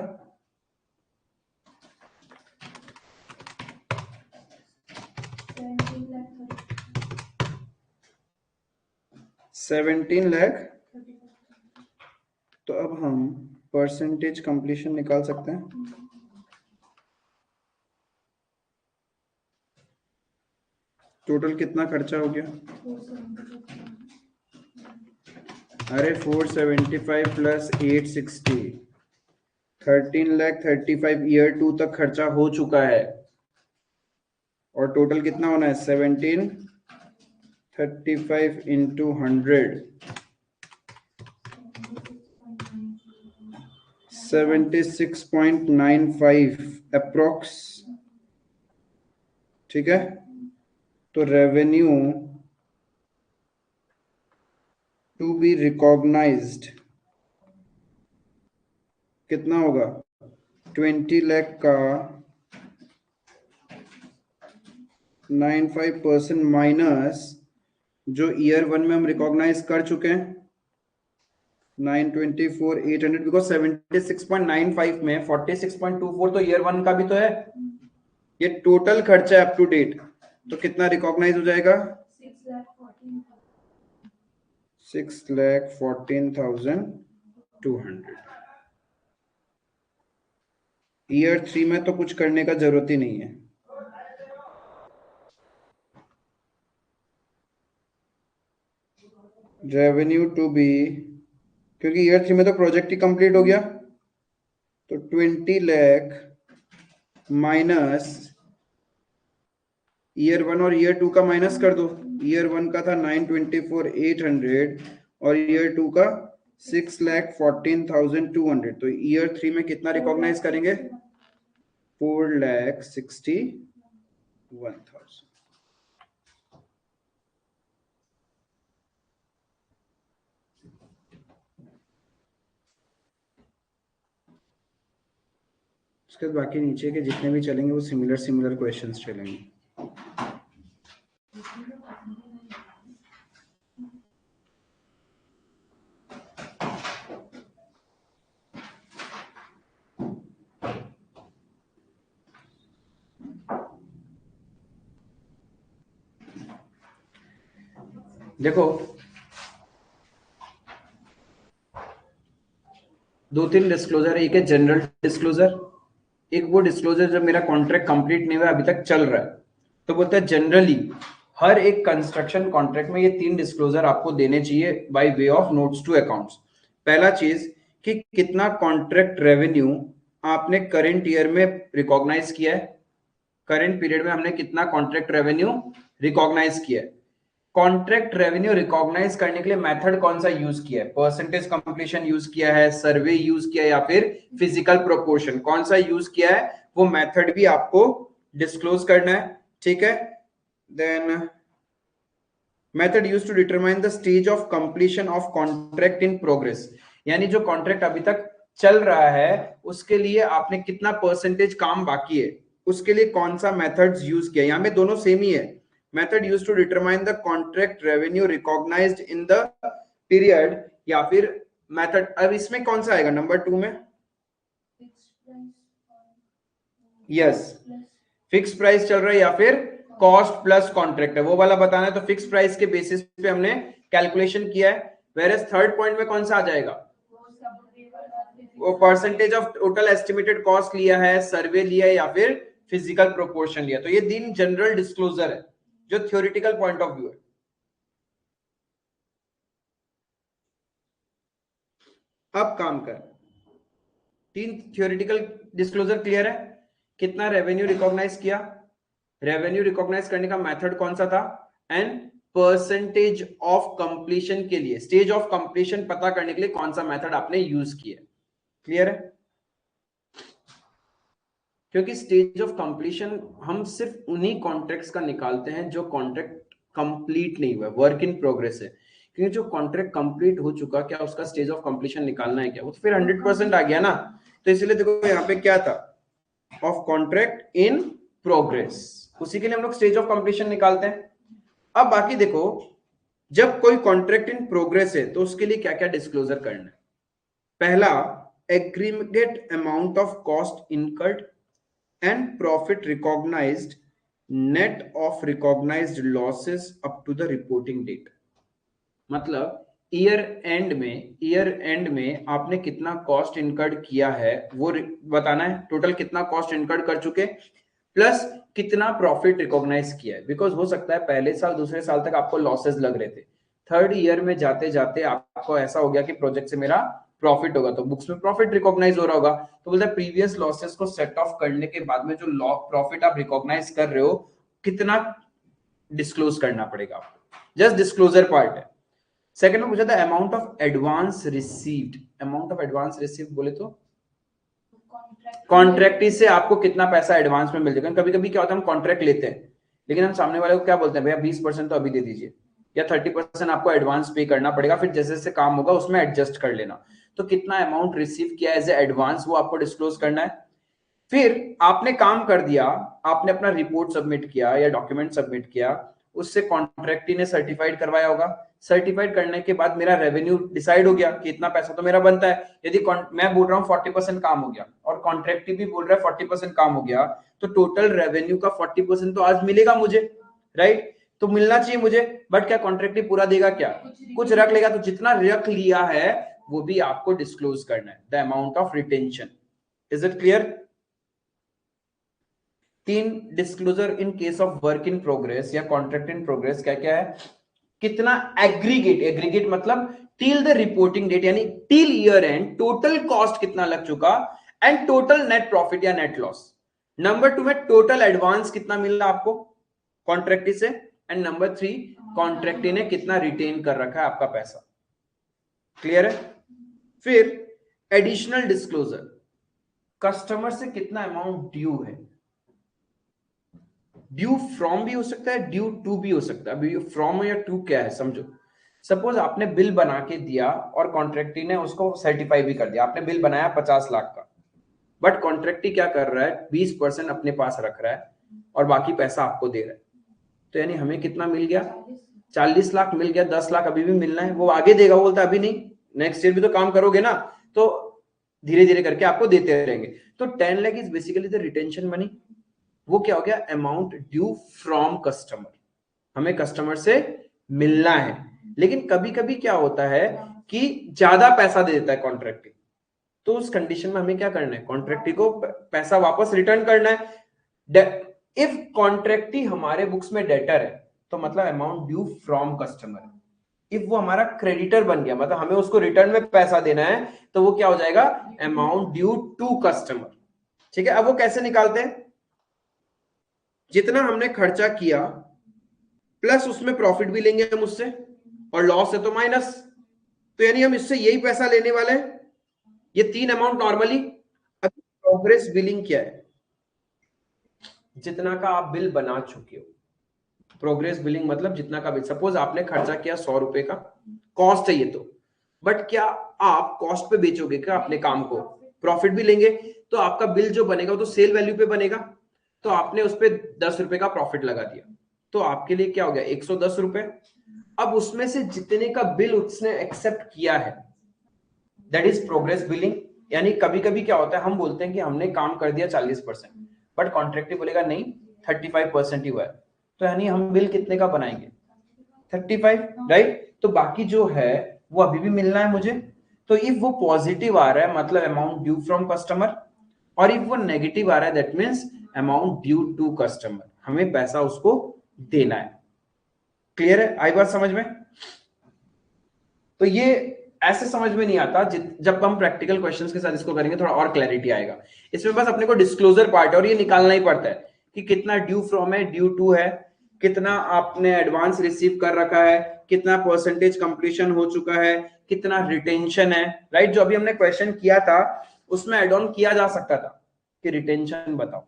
17 लाख। तो अब हम परसेंटेज कंप्लीशन निकाल सकते हैं। टोटल कितना खर्चा हो गया? अरे 475 प्लस 860, 13,35,000 ईयर 2 तक खर्चा हो चुका है। और टोटल कितना होना है? 1735 इंटू 100, 76.95 अप्रोक्स। ठीक है, तो रेवेन्यू टू बी रिकॉग्नाइज्ड कितना होगा? 20 लाख का 95% माइनस जो ईयर 1 में हम रिकॉग्नाइज कर चुके हैं 924,800, बिकॉज 76.95 में 46.24 तो ईयर 1 का भी तो है। ये टोटल खर्चा है अप टू डेट, तो कितना रिकॉग्नाइज हो जाएगा? 6,14,200। ईयर 3 में तो कुछ करने का जरूरत ही नहीं है। रेवेन्यू टू बी, क्योंकि ईयर 3 में तो प्रोजेक्ट ही कंप्लीट हो गया, तो 20 लाख माइनस ईयर 1 और ईयर 2 का माइनस कर दो। ईयर 1 का था 924,800 और ईयर 2 का 6,14,200। तो ईयर 3 में कितना रिकॉग्नाइज करेंगे? 4,61,000। उसके बाद बाकी नीचे के जितने भी चलेंगे वो सिमिलर क्वेश्चंस चलेंगे। देखो 2-3 डिस्क्लोजर है। एक है जनरल डिस्क्लोजर, एक वो डिस्क्लोजर जब मेरा कॉन्ट्रैक्ट कंप्लीट नहीं हुआ अभी तक चल रहा है, तो बोलता है जनरली हर एक कंस्ट्रक्शन कॉन्ट्रैक्ट में ये 3 डिस्क्लोजर आपको देने चाहिए by way of notes to accounts. पहला चीज कि कितना कॉन्ट्रैक्ट रेवेन्यू आपने करंट ईयर में रिकॉग्नाइज किया है, करंट पीरियड में हमने कितना कॉन्ट्रैक्ट रेवेन्यू रिकॉग्नाइज किया है। कॉन्ट्रैक्ट रेवेन्यू रिकॉग्नाइज करने के लिए मेथड कौन सा यूज किया है? परसेंटेज कंप्लीशन यूज किया है, सर्वे यूज किया है, या फिर फिजिकल प्रोपोर्शन? कौन सा यूज किया है वो मेथड भी आपको डिस्क्लोज करना है, ठीक है। Then method use to determine the stage of completion of contract in progress, यानी जो कॉन्ट्रैक्ट अभी तक चल रहा है उसके लिए आपने कितना परसेंटेज काम बाकी है, उसके लिए कौन सा मेथड्स यूज किया। यहाँ में दोनों सेम ही है। Method use to determine the contract revenue recognised in the period, या फिर मेथड, अब इसमें कौन सा आएगा नंबर 2 में? यस, फिक्स प्राइस चल रहा है या फिर कॉस्ट प्लस कॉन्ट्रैक्ट है, वो वाला बताना है। तो फिक्स प्राइस के बेसिस पे हमने कैलकुलेशन किया है। वेयर थर्ड पॉइंट में कौन सा आ जाएगा? वो percentage of total estimated cost लिया है, सर्वे लिया है, या फिर फिजिकल प्रोपोर्शन लिया। तो ये 3 जनरल डिस्क्लोजर है जो थ्योरेटिकल पॉइंट ऑफ व्यू है। अब काम कर, 3 थ्योरेटिकल डिस्क्लोजर क्लियर है। कितना रेवेन्यू रिकॉग्नाइज किया, रेवेन्यू रिकॉग्नाइज करने का मेथड कौन सा था, एंड परसेंटेज ऑफ कंप्लीशन के लिए, स्टेज ऑफ कंप्लीशन पता करने के लिए कौन सा मेथड आपने यूज किया। क्लियर है? क्योंकि स्टेज ऑफ कंप्लीशन हम सिर्फ उन्हीं कॉन्ट्रैक्ट्स का निकालते हैं जो कॉन्ट्रैक्ट कंप्लीट नहीं हुआ, वर्क इन प्रोग्रेस है। क्योंकि जो कॉन्ट्रैक्ट कंप्लीट हो चुका, क्या उसका स्टेज ऑफ कंप्लीशन निकालना है क्या? वो तो फिर 100% आ गया ना। तो इसलिए देखो यहाँ पे क्या था, ऑफ कॉन्ट्रैक्ट इन प्रोग्रेस, उसी के लिए हम लोग स्टेज ऑफ कंप्लीशन निकालते हैं। अब बाकी देखो, जब कोई कॉन्ट्रैक्ट इन प्रोग्रेस है तो उसके लिए क्या क्या डिस्क्लोजर करना है। पहला, aggregate amount of cost incurred and profit recognised net of recognised losses up to the reporting date. मतलब ईयर एंड में आपने कितना कॉस्ट इनकर्ड किया है वो बताना है, टोटल कितना कॉस्ट इनकर्ड कर चुके, प्लस कितना प्रॉफिट रिकॉग्नाइज किया है। बिकॉज हो सकता है पहले साल दूसरे साल तक आपको लॉसेस लग रहे थे, थर्ड ईयर में जाते जाते आपको ऐसा हो गया कि प्रोजेक्ट से मेरा प्रॉफिट होगा, तो बुक्स में प्रॉफिट रिकॉग्नाइज हो रहा होगा। तो बोलते हैं प्रीवियस लॉसेस को सेट ऑफ करने के बाद में जो प्रॉफिट आप रिकॉग्नाइज कर रहे हो कितना डिस्क्लोज करना पड़ेगा आपको, जस्ट डिस्क्लोजर पार्ट है। सेकंड में पूछा था amount of advance received. Amount of advance received बोले तो कॉन्ट्रैक्टी से आपको कितना पैसा एडवांस में मिल जाएगा। कभी कभी क्या होता है, हम कॉन्ट्रैक्ट लेते हैं लेकिन हम सामने वाले को क्या बोलते हैं, भैया 20% तो अभी दे दीजिए, या 30% आपको एडवांस पे करना पड़ेगा, फिर जैसे जैसे काम होगा उसमें एडजस्ट कर लेना। तो कितना अमाउंट रिसीव किया एज ए एडवांस वो आपको डिस्क्लोज करना है। फिर आपने काम कर दिया, आपने अपना रिपोर्ट सबमिट किया या डॉक्यूमेंट सबमिट किया, उससे कॉन्ट्रैक्टी ने सर्टिफाइड करवाया होगा। सर्टिफाइड करने के बाद मेरा रेवेन्यू डिसाइड हो गया कि इतना पैसा तो मेरा बनता है। यदि मैं बोल रहा हूँ 40% काम हो गया और कॉन्ट्रैक्टी भी बोल रहा है 40% काम हो गया, तो टोटल रेवेन्यू का 40% तो आज मिलेगा मुझे, राइट? तो मिलना चाहिए मुझे, बट क्या कॉन्ट्रैक्टी पूरा देगा? क्या कुछ रख लेगा? तो जितना रख लिया है वो भी आपको डिस्क्लोज करना है, the amount of retention. Is it clear? 3 disclosure in case of work in progress या कॉन्ट्रैक्ट इन प्रोग्रेस क्या क्या है? कितना एग्रीगेट मतलब टिल द रिपोर्टिंग डेट, यानी till year and total cost कितना लग चुका, एंड टोटल नेट प्रॉफिट या नेट लॉस। नंबर 2 में टोटल एडवांस कितना मिल रहा आपको कॉन्ट्रैक्टी से, एंड नंबर 3 कॉन्ट्रैक्टी ने कितना रिटेन कर रखा है आपका पैसा। क्लियर है? फिर एडिशनल डिस्क्लोजर, कस्टमर से कितना अमाउंट ड्यू है। ड्यू फ्रॉम भी हो सकता है, ड्यू टू भी हो सकता है। अभी फ्रॉम या टू क्या है समझो। सपोज आपने बिल बना के दिया और कॉन्ट्रैक्टी ने उसको सर्टिफाई भी कर दिया, आपने बिल बनाया 50 लाख का, बट कॉन्ट्रैक्टी क्या कर रहा है, 20% अपने पास रख रहा है और बाकी पैसा आपको दे रहा है। तो यानी हमें कितना मिल गया, 40 लाख मिल गया, 10 लाख अभी भी मिलना है। वो आगे देगा, वो बोलता है अभी नहीं, नेक्स्ट ईयर भी तो काम करोगे ना, तो धीरे धीरे करके आपको देते रहेंगे। तो 10 lakh is basically the retention money. वो क्या हो गया, अमाउंट ड्यू फ्रॉम कस्टमर, हमें कस्टमर से मिलना है। लेकिन कभी कभी क्या होता है कि ज्यादा पैसा दे देता है कॉन्ट्रैक्टी, तो उस कंडीशन में हमें क्या करना है, कॉन्ट्रैक्टी को पैसा वापस रिटर्न करना है। इफ कॉन्ट्रैक्टी हमारे बुक्स में डेटर है तो मतलब amount due from customer. If वो हमारा क्रेडिटर बन गया, मतलब हमें उसको रिटर्न में पैसा देना है, तो वो क्या हो जाएगा, अमाउंट ड्यू टू कस्टमर। ठीक है? अब वो कैसे निकालते हैं, जितना हमने खर्चा किया प्लस उसमें प्रॉफिट भी लेंगे हम उससे, और लॉस है तो माइनस, तो यानी हम इससे यही पैसा लेने वाले हैं। ये तीन अमाउंट नॉर्मली। अब प्रोग्रेस बिलिंग क्या है? जितना का आप बिल बना चुके हो। प्रोग्रेस बिलिंग मतलब जितना का बिल, सपोज आपने खर्चा किया 100 रुपए का, कॉस्ट है ये तो, बट क्या आप कॉस्ट पे बेचोगे क्या अपने काम को? प्रॉफिट भी लेंगे, तो आपका बिल जो बनेगा वो तो सेल वैल्यू पे बनेगा, तो आपने उस पे 10 रुपए का प्रॉफिट लगा दिया, तो आपके लिए क्या हो गया? 110 रुपए। अब उसमें से जितने का बिल उसने एक्सेप्ट किया है, दैट इज प्रोग्रेस बिलिंग। यानी कभी कभी क्या होता है, हम बोलते हैं कि हमने काम कर दिया 40%, बट कॉन्ट्रैक्टर बोलेगा नहीं 35% ही हुआ है, तो यानी हम बिल कितने का बनाएंगे? 35, राइट? तो बाकी जो है वो अभी भी मिलना है मुझे। तो इफ वो पॉजिटिव आ रहा है मतलब अमाउंट ड्यू फ्रॉम कस्टमर, और इफ वो नेगेटिव आ रहा है that means amount due to customer, हमें पैसा उसको देना है। क्लियर है? आई बात समझ में? तो ये ऐसे समझ में नहीं आता, जब हम प्रैक्टिकल क्वेश्चंस के साथ इसको करेंगे थोड़ा और क्लैरिटी आएगा। इसमें बस अपने को डिस्क्लोजर पार्ट है और ये निकालना ही पड़ता है कि कितना ड्यू फ्रॉम है, ड्यू टू है, कितना आपने एडवांस रिसीव कर रखा है, कितना परसेंटेज कंप्लीशन हो चुका है, कितना रिटेंशन है, राइट? जो अभी हमने क्वेश्चन किया था उसमें एड ऑन किया जा सकता था कि रिटेंशन बताओ,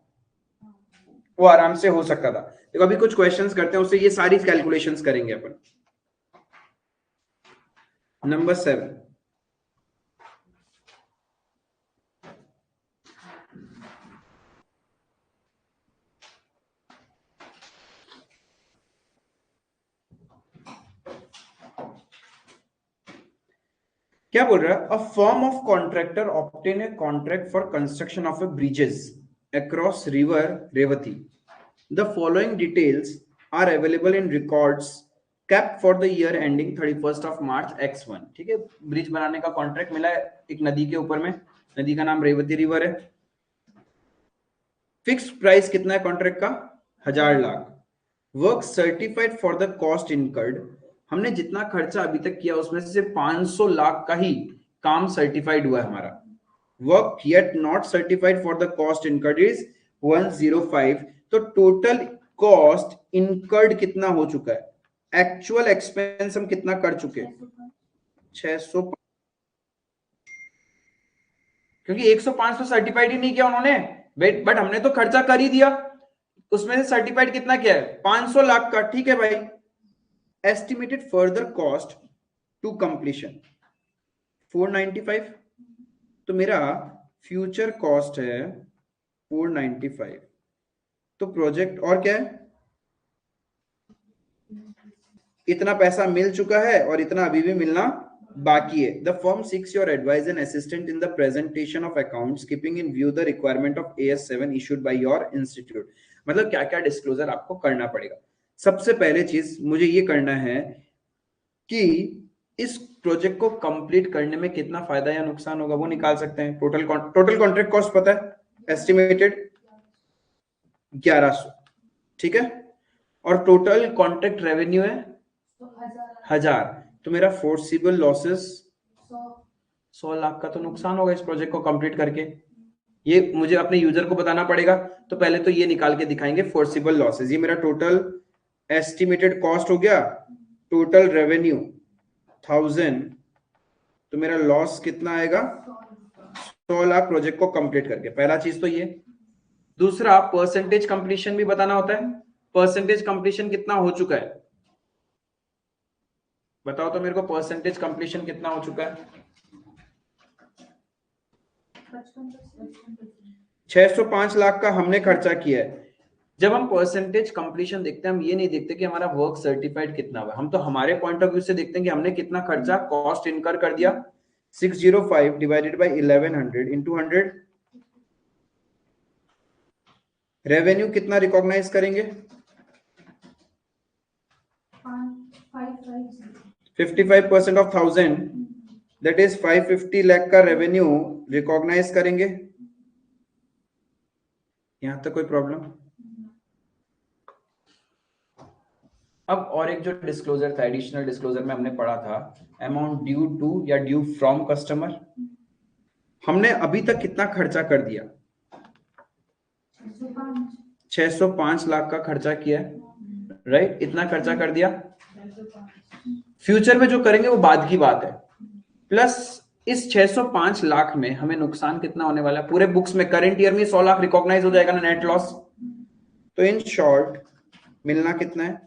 वो आराम से हो सकता था। देखो अभी कुछ क्वेश्चंस करते हैं, उससे ये सारी कैलकुलेशंस करेंगे अपन। नंबर 7, क्या बोल रहा है? A firm of contractor obtain a contract for construction of a bridges across river Revati. The following details are available in records kept for the year ending 31st of March X1। ठीक है, bridge बनाने का contract मिला है एक नदी के ऊपर में, नदी का नाम रेवती रिवर है। फिक्स प्राइस कितना है कॉन्ट्रैक्ट का? 1000 lakh. Work certified for the cost incurred, हमने जितना खर्चा अभी तक किया उसमें से 500 लाख का ही काम सर्टिफाइड हुआ है हमारा। Work yet not certified for the cost incurred is 105। तो टोटल कॉस्ट इनकर्ड कितना हो चुका है? एक्चुअल एक्सपेंस हम कितना कर चुके हैं? 600, क्योंकि 105 तो सर्टिफाइड ही नहीं किया उन्होंने, बट हमने तो खर्चा कर ही दिया, उसमें से सर्टिफाइड कितना किया है? 500 लाख का। ठीक है भाई। Estimated further cost to completion 495, तो मेरा फ्यूचर कॉस्ट है 495। तो प्रोजेक्ट और क्या है? इतना पैसा मिल चुका है और इतना अभी भी मिलना बाकी है। The firm seeks your advice and assistant in the presentation of accounts keeping in view the requirement of AS7 issued by your institute. मतलब क्या क्या डिस्क्लोजर आपको करना पड़ेगा। सबसे पहले चीज मुझे ये करना है कि इस प्रोजेक्ट को कंप्लीट करने में कितना फायदा या नुकसान होगा वो निकाल सकते हैं। टोटल कॉन्ट्रैक्ट कॉस्ट पता है, एस्टिमेटेड 1100, ठीक है, और टोटल कॉन्ट्रैक्ट रेवेन्यू है 1000। तो मेरा फोर्सिबल लॉसेस 100 लाख का तो नुकसान होगा इस प्रोजेक्ट को कंप्लीट करके। ये मुझे अपने यूजर को बताना पड़ेगा, तो पहले तो ये निकाल के दिखाएंगे फोर्सिबल लॉसेस। ये मेरा टोटल एस्टिमेटेड कॉस्ट हो गया, टोटल रेवेन्यू 1000, तो मेरा लॉस कितना आएगा? 100 लाख प्रोजेक्ट को कंप्लीट करके। पहला चीज तो ये। दूसरा, परसेंटेज कंप्लीशन भी बताना होता है। परसेंटेज कंप्लीशन कितना हो चुका है बताओ तो मेरे को, परसेंटेज कंप्लीशन कितना हो चुका है? 605 लाख का हमने खर्चा किया है। जब हम परसेंटेज कंप्लीशन देखते हैं, हम ये नहीं देखते कि हमारा वर्क सर्टिफाइड कितना हुआ, हम तो हमारे पॉइंट ऑफ व्यू से देखते हैं कि हमने कितना खर्चा कॉस्ट इनकर कर दिया। 605 डिवाइडेड बाय 1100 इनटू 100। रेवेन्यू कितना रिकॉग्नाइज करेंगे? 55% ऑफ 1000, दैट इज 550 लाख का रेवेन्यू रिकॉग्नाइज करेंगे। यहां तक कोई प्रॉब्लम? अब और एक जो डिस्क्लोजर था, एडिशनल डिस्क्लोजर में हमने पढ़ा था अमाउंट ड्यू टू या ड्यू फ्रॉम कस्टमर। हमने अभी तक कितना खर्चा कर दिया? 605 लाख का खर्चा किया है, राइट? इतना खर्चा कर दिया। फ्यूचर में जो करेंगे वो बाद की बात है। प्लस इस 605 लाख में हमें नुकसान कितना होने वाला है? पूरे बुक्स में करंट ईयर में 100 लाख रिकॉग्नाइज हो जाएगा ना, नेट लॉस। तो इन शॉर्ट मिलना कितना है?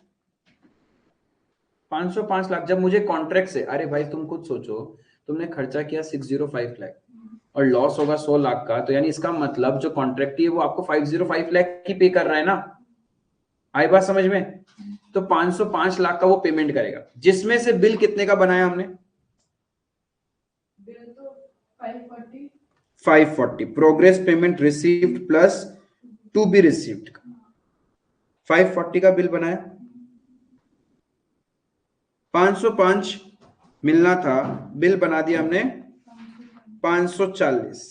505 लाख। जब मुझे कॉन्ट्रैक्ट से, अरे भाई तुम खुद सोचो, तुमने खर्चा किया 605 लाख और लॉस होगा 100 लाख का, तो यानी इसका मतलब जो कॉन्ट्रैक्ट है वो आपको 505 लाख की पे कर रहा है ना। आई बात समझ में? तो 505 लाख का वो पेमेंट करेगा, जिसमें से बिल कितने का बनाया हमने? बिल तो 540 540 progress payment received plus to be received, 540 का बिल बनाया। 505 मिलना था, बिल बना दिया हमने 540।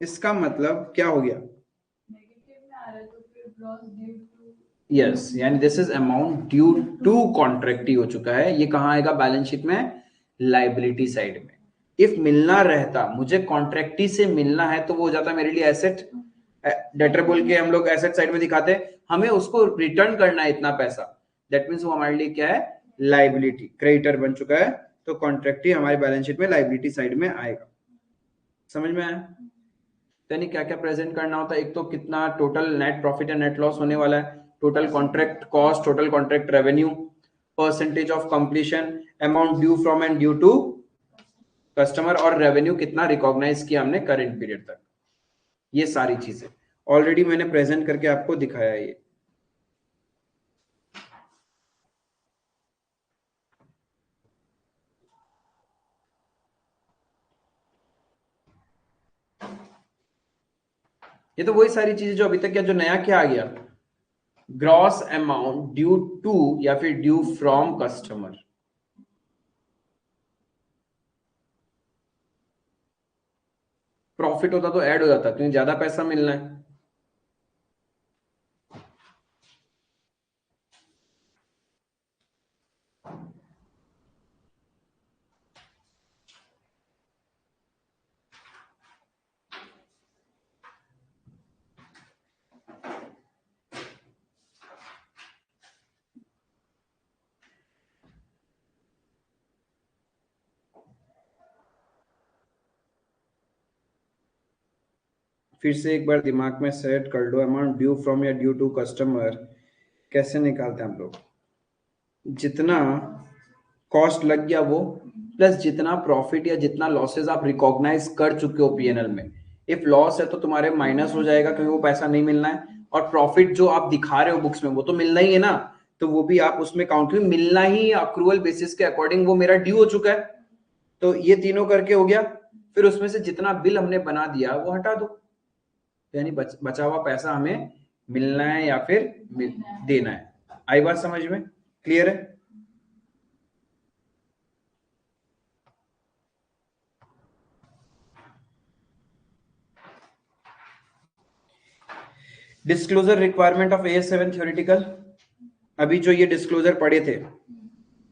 इसका मतलब क्या हो गया? नेगेटिव में आ रहा है, तो फिर लॉस ड्यू टू यस, यानी this is amount due to contract ही हो चुका है। ये कहां आएगा बैलेंस शीट में? लाइबिलिटी साइड में। इफ मिलना रहता, मुझे कॉन्ट्रैक्टी से मिलना है, तो वो हो जाता मेरे लिए एसेट। डेटर बोल के हम लोग एसेट साइड में दिखाते हैं, हमें उसको रिटर्न करना है इतना पैसा, दैट मीन्स वो हमारे लिए क्या है? लाइबिलिटी। क्रेडिटर बन चुका है, तो कॉन्ट्रैक्ट ही हमारी बैलेंस शीट में लाइबिलिटी साइड में आएगा। समझ में आया? यानी क्या क्या प्रेजेंट करना होता है? एक तो कितना टोटल नेट प्रॉफिट या नेट लॉस होने वाला है, total contract cost, total contract revenue, percentage of completion, amount due from and due to customer, और रेवेन्यू कितना रिकॉग्नाइज किया हमने करंट पीरियड तक। ये सारी चीजें ऑलरेडी मैंने प्रेजेंट करके आपको दिखाया है। ये तो वही सारी चीजें जो अभी तक, क्या जो नया क्या आ गया? ग्रॉस अमाउंट ड्यू टू या फिर ड्यू फ्रॉम कस्टमर। प्रॉफिट होता तो ऐड हो जाता, क्योंकि ज्यादा पैसा मिलना है। फिर से एक बार दिमाग में सेट कर लो, अमाउंट ड्यू फ्रॉम या ड्यू टू कस्टमर कैसे निकालते हैं हम लोग? जितना कॉस्ट लग गया वो, प्लस जितना प्रॉफिट या जितना लॉसेस आप रिकॉग्नाइज कर चुके हो पीएनएल में। इफ लॉस है तो तुम्हारे माइनस हो जाएगा, क्योंकि वो पैसा नहीं मिलना है। और प्रॉफिट जो आप दिखा रहे हो बुक्स में, वो तो मिलना ही है ना, तो वो भी आप उसमें काउंट करो। मिलना ही अक्रूवल बेसिस के अकॉर्डिंग वो मेरा ड्यू हो चुका है, तो ये तीनों करके हो गया। फिर उसमें से जितना बिल हमने बना दिया वो हटा दो, यानी बचा हुआ पैसा हमें मिलना है या फिर देना है। आई बात समझ में? क्लियर है? Disclosure requirement of AS7 theoretical. अभी जो ये डिस्क्लोजर पढ़े थे,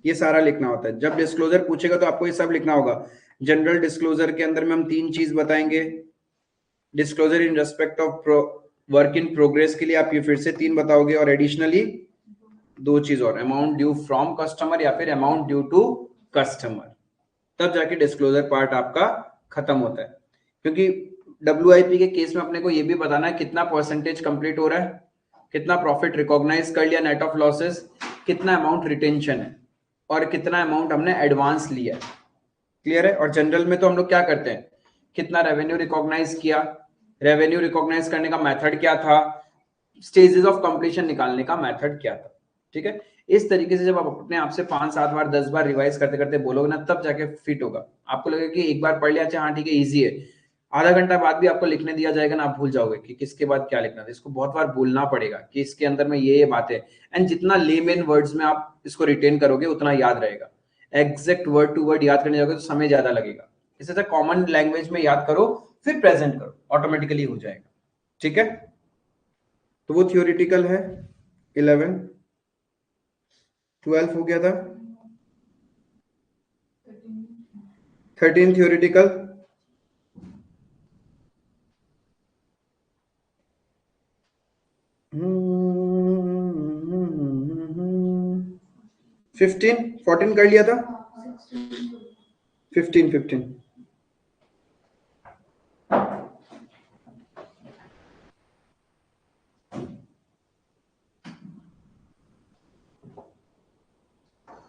ये सारा लिखना होता है। जब डिस्क्लोजर पूछेगा तो आपको ये सब लिखना होगा। जनरल डिस्क्लोजर के अंदर में हम 3 चीज बताएंगे। Disclosure in respect of work in progress के लिए आप ये फिर से 3 बताओगे, और एडिशनली 2 चीज और, अमाउंट ड्यू फ्रॉम कस्टमर या फिर अमाउंट ड्यू टू कस्टमर। तब जाके डिस्क्लोजर पार्ट आपका खत्म होता है। क्योंकि WIP के केस में अपने को ये भी बताना है कितना परसेंटेज कंप्लीट हो रहा है, कितना प्रॉफिट रिकॉग्नाइज कर लिया नेट ऑफ लॉसेस, कितना अमाउंट रिटेंशन है, और कितना अमाउंट हमने एडवांस लिया है। क्लियर है? और जनरल में तो हम लोग क्या करते हैं, कितना रेवेन्यू रिकॉग्नाइज किया, रेवेन्यू रिकॉग्नाइज करने का मेथड क्या था, स्टेजेस ऑफ कंप्लीशन निकालने का मेथड क्या था। ठीक है? इस तरीके से जब आप अपने आप से 5-7 बार 10 बार रिवाइज करते करते बोलोगे ना, तब जाके फिट होगा। आपको लगेगा कि एक बार पढ़ लिया, अच्छा हाँ ठीक है इजी है, आधा घंटा बाद भी आपको लिखने दिया जाएगा ना, आप भूल जाओगे कि किसके बाद क्या लिखना था। इसको बहुत बार बोलना पड़ेगा कि इसके अंदर में ये बातें, एंड जितना लेमेन वर्ड्स में आप इसको रिटेन करोगे उतना याद रहेगा। एग्जैक्ट वर्ड टू वर्ड याद करने जाओगे तो समय ज्यादा लगेगा। इससे कॉमन लैंग्वेज में याद करो, फिर प्रेजेंट करो, ऑटोमेटिकली हो जाएगा। ठीक है? तो वो थियोरिटिकल है 11। 12 हो गया था, 13 थियोरिटिकल। 14 कर लिया था, 15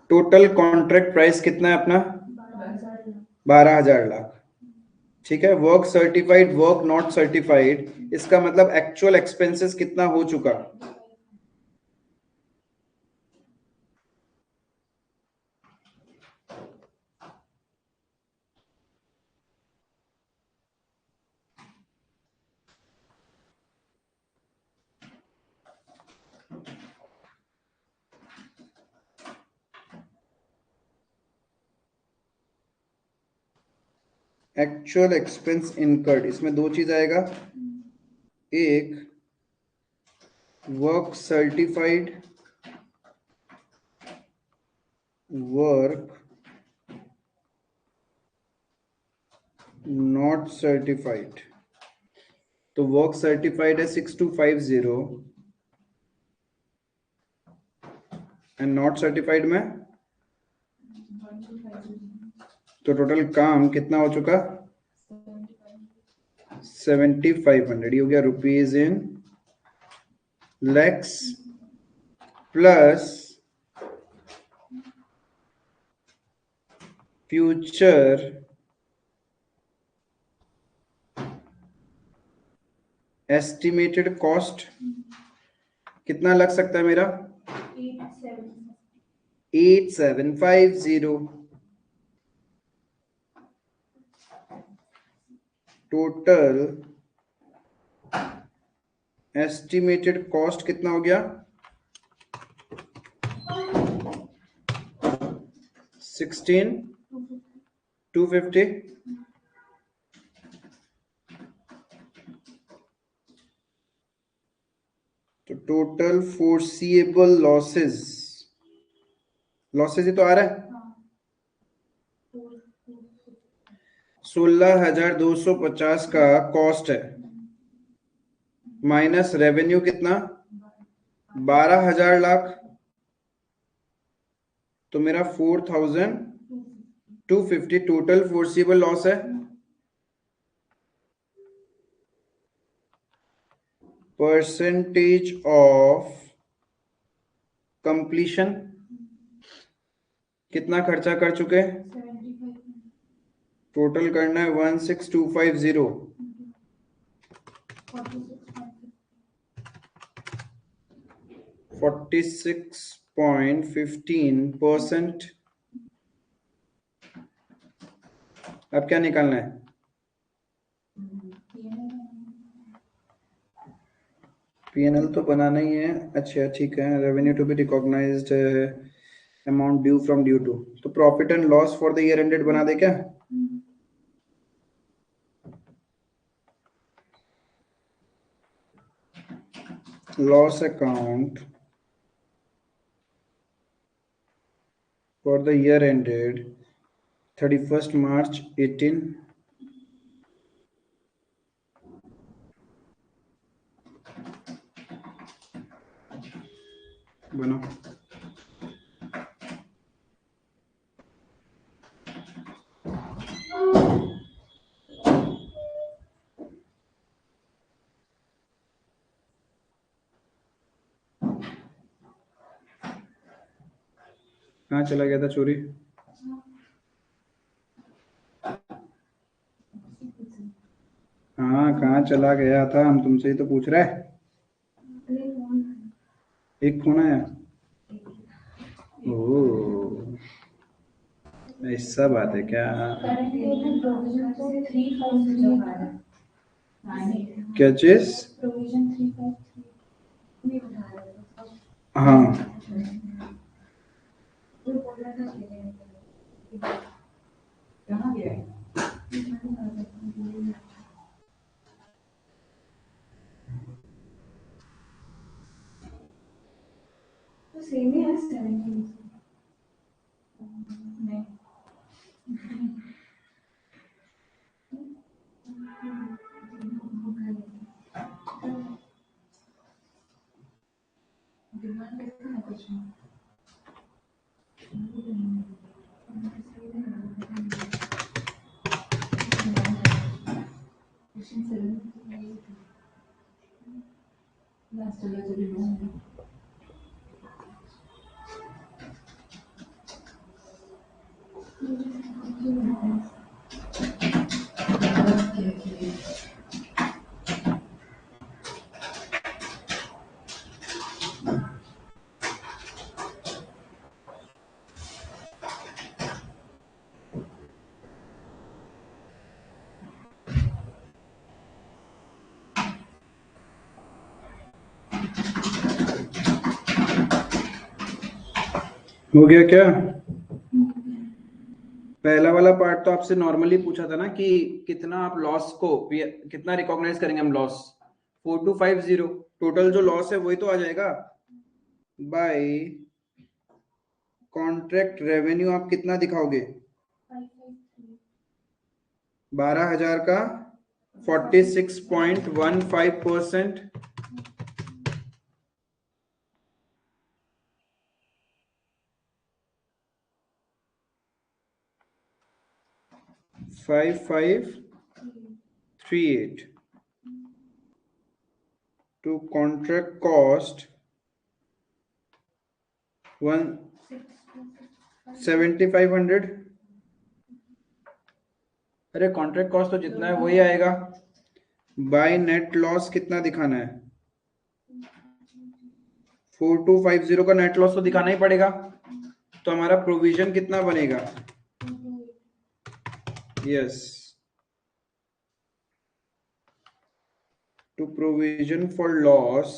टोटल कॉन्ट्रैक्ट प्राइस कितना है अपना? 12,000 लाख। ठीक है, work certified, work not certified, इसका मतलब एक्चुअल एक्सपेंसेस कितना हो चुका? एक्चुअल एक्सपेंस इनकर्ड, इसमें दो चीज आएगा, एक work certified, work not certified. तो वर्क सर्टिफाइड है 6250 एंड नॉट सर्टिफाइड में, तो टोटल काम कितना हो चुका? 7500 हो गया rupees in lakhs plus future estimated cost कितना लग सकता है मेरा? 8750। टोटल एस्टिमेटेड कॉस्ट कितना हो गया? 16,250। तो टोटल फोर्सिएबल लॉसेस, लॉसेस ही तो आ रहा है, 16,250 का कॉस्ट है, माइनस रेवेन्यू कितना? 12,000 लाख, तो मेरा 4,250 टोटल फोर्सिबल लॉस है। परसेंटेज ऑफ कंप्लीशन कितना खर्चा कर चुके? टोटल करना है 16,250, 46.15%। अब क्या निकालना है? पीएनएल तो बनाना ही है। अच्छा ठीक है, revenue to be recognised, amount due from due to, तो profit and loss for the year ended बना दे क्या? Loss account for the year ended 31st March 18, बनो। कहाँ चला गया था चोरी? हाँ कहाँ चला गया था, हम तुमसे ही तो पूछ रहे हैं। एक फोन आया। ओह ऐसा बात है क्या? क्या चीज? हाँ तो सेम ही है 17 नहीं डिमांड कितना है कुछ लास्ट वाला जो भी लोग हो गया क्या? पहला वाला पार्ट तो आपसे नॉर्मली पूछा था ना कि कितना आप लॉस को कितना रिकॉग्नाइज करेंगे हम लॉस 4250 टोटल जो लॉस है वही तो आ जाएगा बाय कॉन्ट्रैक्ट रेवेन्यू आप कितना दिखाओगे 12,000 का 46.15%। Five 5,538 to contract cost 1,7,500। अरे कॉन्ट्रैक्ट कॉस्ट तो जितना है वही आएगा। बाय नेट लॉस कितना दिखाना है 4250 का नेट लॉस तो दिखाना ही पड़ेगा। तो हमारा प्रोविजन कितना बनेगा? Yes to provision for loss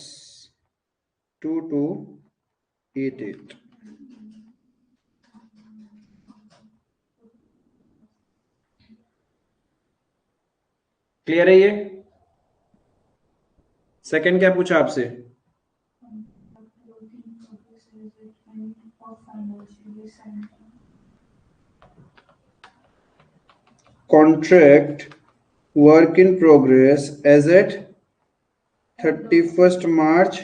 2288। Clear है ये? सेकंड क्या पूछा आपसे? Contract work in progress as at 31st March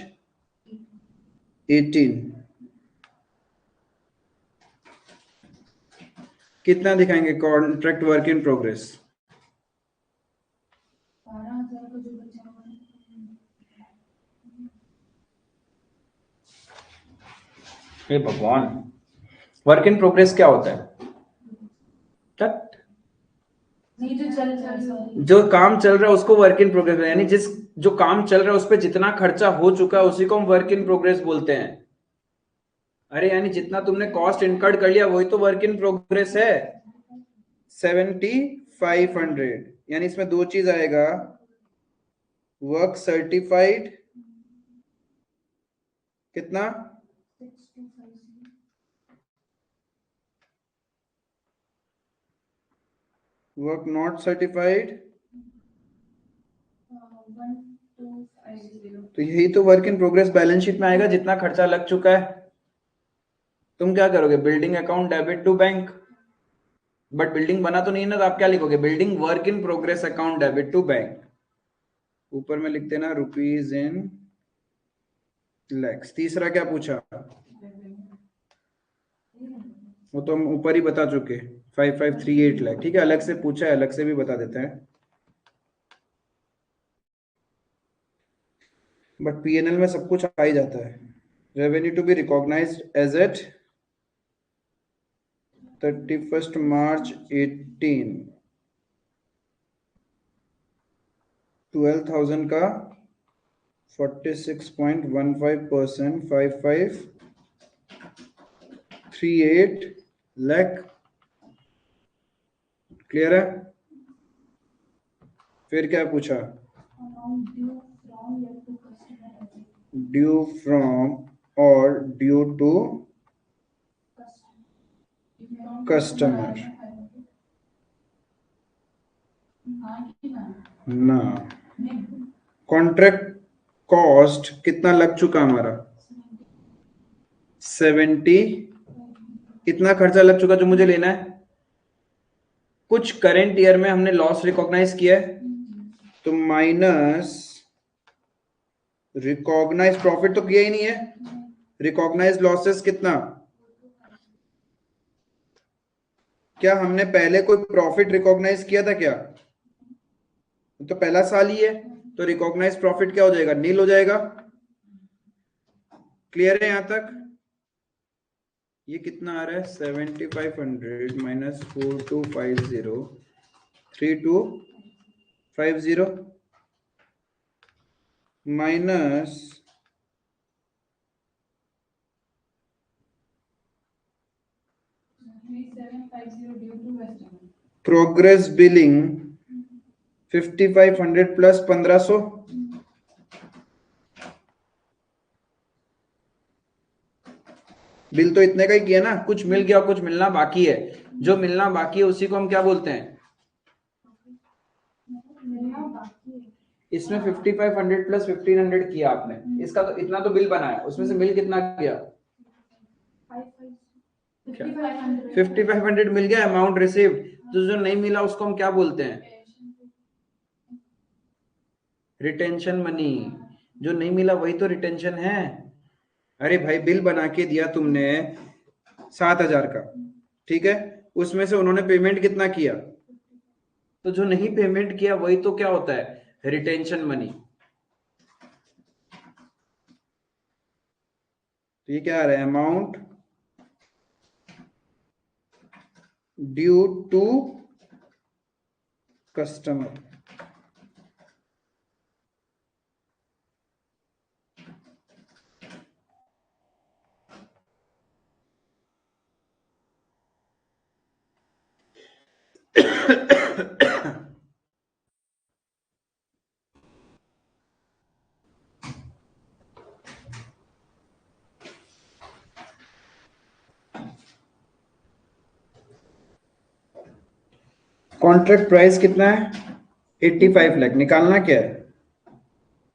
18 कितना दिखाएंगे कॉन्ट्रैक्ट वर्क इन प्रोग्रेस? 12,000 का जो बचा हुआ है हे भगवान, वर्क इन प्रोग्रेस क्या होता है? तट नहीं जो चल रहा है जो काम चल रहा है उसको वर्क इन प्रोग्रेस, यानी जो काम चल रहा है उस पर जितना खर्चा हो चुका है उसी को हम वर्क इन प्रोग्रेस बोलते हैं। अरे यानी जितना तुमने कॉस्ट इनकर्ड कर लिया वही तो वर्क इन प्रोग्रेस है। 7,500 यानी इसमें दो चीज आएगा, वर्क सर्टिफाइड कितना, वर्क नॉट सर्टिफाइड, तो यही तो work in progress balance sheet में आएगा जितना खर्चा लग चुका है। तुम क्या करोगे? Building account debit to bank, but building बना तो नहीं ना, तो आप क्या लिखोगे? Building work in progress account debit to bank, ऊपर में लिख देना रुपीज इन लैक्स। तीसरा क्या पूछा? वो तो हम ऊपर ही बता चुके, 5,538 लाख। ठीक है, अलग से पूछा है, अलग से भी बता देते हैं। बट पीएनएल में सब कुछ आ ही जाता है। Revenue to be recognised as at 31st March 18, 12,000 का 46.15%, 5,538 लाख। क्लियर है? फिर क्या पूछा? ड्यू फ्रॉम और ड्यू टू कस्टमर ना। कॉन्ट्रैक्ट कॉस्ट कितना लग चुका हमारा? 70। कितना खर्चा लग चुका जो मुझे लेना है? कुछ करंट ईयर में हमने लॉस रिकॉग्नाइज किया है, तो माइनस रिकॉग्नाइज प्रॉफिट तो किया ही नहीं है। रिकॉग्नाइज लॉसेस कितना? क्या हमने पहले कोई प्रॉफिट रिकॉग्नाइज किया था क्या? तो पहला साल ही है, तो रिकॉग्नाइज प्रॉफिट क्या हो जाएगा? नील हो जाएगा। क्लियर है यहाँ तक? ये कितना आ रहा है? 7500 minus 4250 3250 minus 3750 due to Western. Progress billing 5500 plus 1500 bill तो इतने का ही किया ना, कुछ मिल गया कुछ मिलना बाकी है, जो मिलना बाकी है उसी को हम क्या बोलते हैं? मिलना बाकी है। इसमें 5500 प्लस 1500 किया आपने, इसका तो इतना तो बिल बनाया, उसमें से मिल कितना गया? 5500 मिल गया, अमाउंट रिसीव्ड। तो जो नहीं मिला उसको हम क्या बोलते हैं? Retention money. जो नहीं मिला वही तो रिटेंशन है। अरे भाई बिल बना के दिया तुमने 7000 का, ठीक है, उसमें से उन्होंने पेमेंट कितना किया? तो जो नहीं पेमेंट किया वही तो क्या होता है? Retention money. तो ये क्या आ रहा है? Amount due to customer. Contract price कितना है? 85 लाख। निकालना क्या है?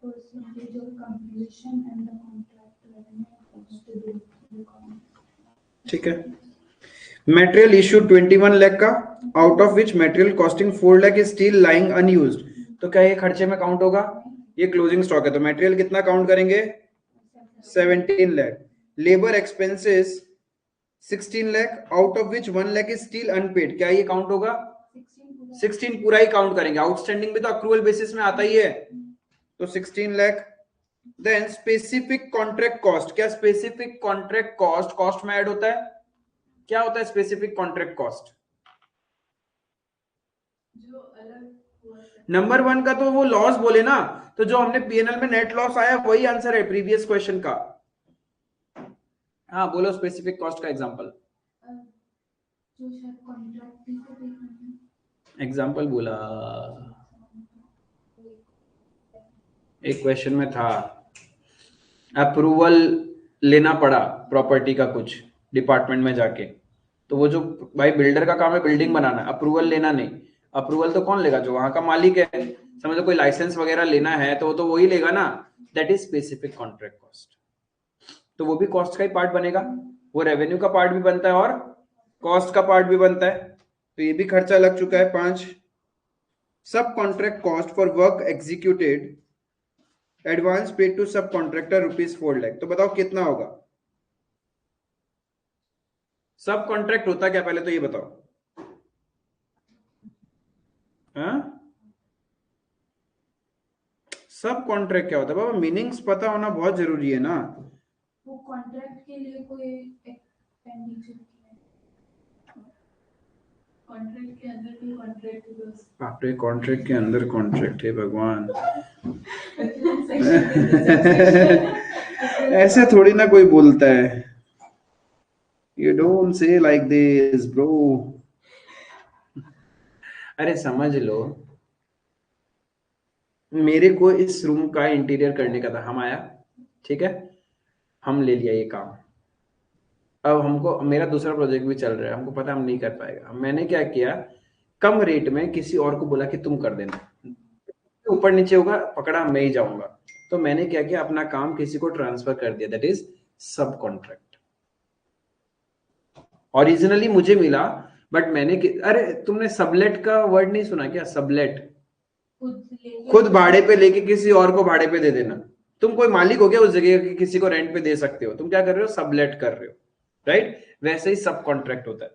Percentage of completion and the contract revenue cost to the account. ठीक है। मटेरियल इशू 21 लाख का, out of which material costing 4 lakh is still lying unused. तो क्या ये खर्चे में काउंट होगा? ये क्लोजिंग स्टॉक है, तो मटेरियल कितना काउंट करेंगे? 17 lakh. Labour expenses 16 lakh, out of which 1 lakh is still unpaid. क्या ये काउंट होगा? 16 पूरा ही काउंट करेंगे, आउटस्टैंडिंग भी तो अक्रूवल बेसिस में आता ही है, तो 16 lakh. Then specific contract cost. क्या स्पेसिफिक कॉन्ट्रैक्ट कॉस्ट में ऐड होता है? क्या होता है स्पेसिफिक कॉन्ट्रैक्ट कॉस्ट? जो अलग नंबर 1 का तो वो लॉस बोले ना, तो जो हमने पीएनएल में नेट लॉस आया वही आंसर है प्रीवियस क्वेश्चन का। हाँ बोलो स्पेसिफिक कॉस्ट का एग्जांपल। जो शायद कॉन्ट्रैक्ट फी से पे करना एग्जांपल बोला, एक क्वेश्चन में था अप्रूवल लेना पड़ा प्रॉपर्टी का कुछ डिपार्टमेंट में जाके, तो वो जो भाई बिल्डर का काम है बिल्डिंग बनाना, अप्रूवल लेना नहीं। अप्रूवल तो कौन लेगा? जो वहां का मालिक है। समझो कोई लाइसेंस वगैरह लेना है तो वो तो वही लेगा ना। That is specific contract cost. तो वो भी कॉस्ट का ही पार्ट बनेगा, वो रेवेन्यू का पार्ट भी बनता है और कॉस्ट का पार्ट भी बनता है। तो ये भी खर्चा लग चुका है 5। Subcontract cost for work executed advance paid to subcontractor ₹4 lakh. तो बताओ कितना होगा? सब कॉन्ट्रैक्ट होता क्या पहले तो ये बताओ। हाँ? सब कॉन्ट्रैक्ट क्या होता है बाबा? मीनिंग्स पता होना बहुत जरूरी है ना। वो कॉन्ट्रैक्ट के लिए कोई एक्सपेंडिचर कॉन्ट्रैक्ट के अंदर कोई कॉन्ट्रैक्ट बाप रे, कॉन्ट्रैक्ट के अंदर कॉन्ट्रैक्ट है भगवान। ऐसे थोड़ी ना कोई बोलता है। You don't say like this, bro. अरे समझ लो, मेरे को इस रूम का इंटीरियर करने का था, हम आया, ठीक है, हम ले लिया ये काम। अब हमको मेरा दूसरा प्रोजेक्ट भी चल रहा है, हमको पता हम नहीं कर पाएगा। मैंने क्या किया, कम रेट में किसी और को बोला कि तुम कर देना, ऊपर नीचे होगा पकड़ा मैं ही जाऊंगा। तो मैंने क्या किया, अपना काम किसी को ट्रांसफर कर दिया, दैट इज सब कॉन्ट्रैक्ट। ओरिजिनली मुझे मिला बट मैंने अरे तुमने सबलेट का वर्ड नहीं सुना क्या? सबलेट, खुद भाड़े पे लेके किसी और को भाड़े पे दे देना। तुम कोई मालिक हो गया उस जगह के, किसी को रेंट पे दे सकते हो, तुम क्या कर रहे हो? सबलेट कर रहे हो, राइट? वैसे ही सब कॉन्ट्रैक्ट होता है।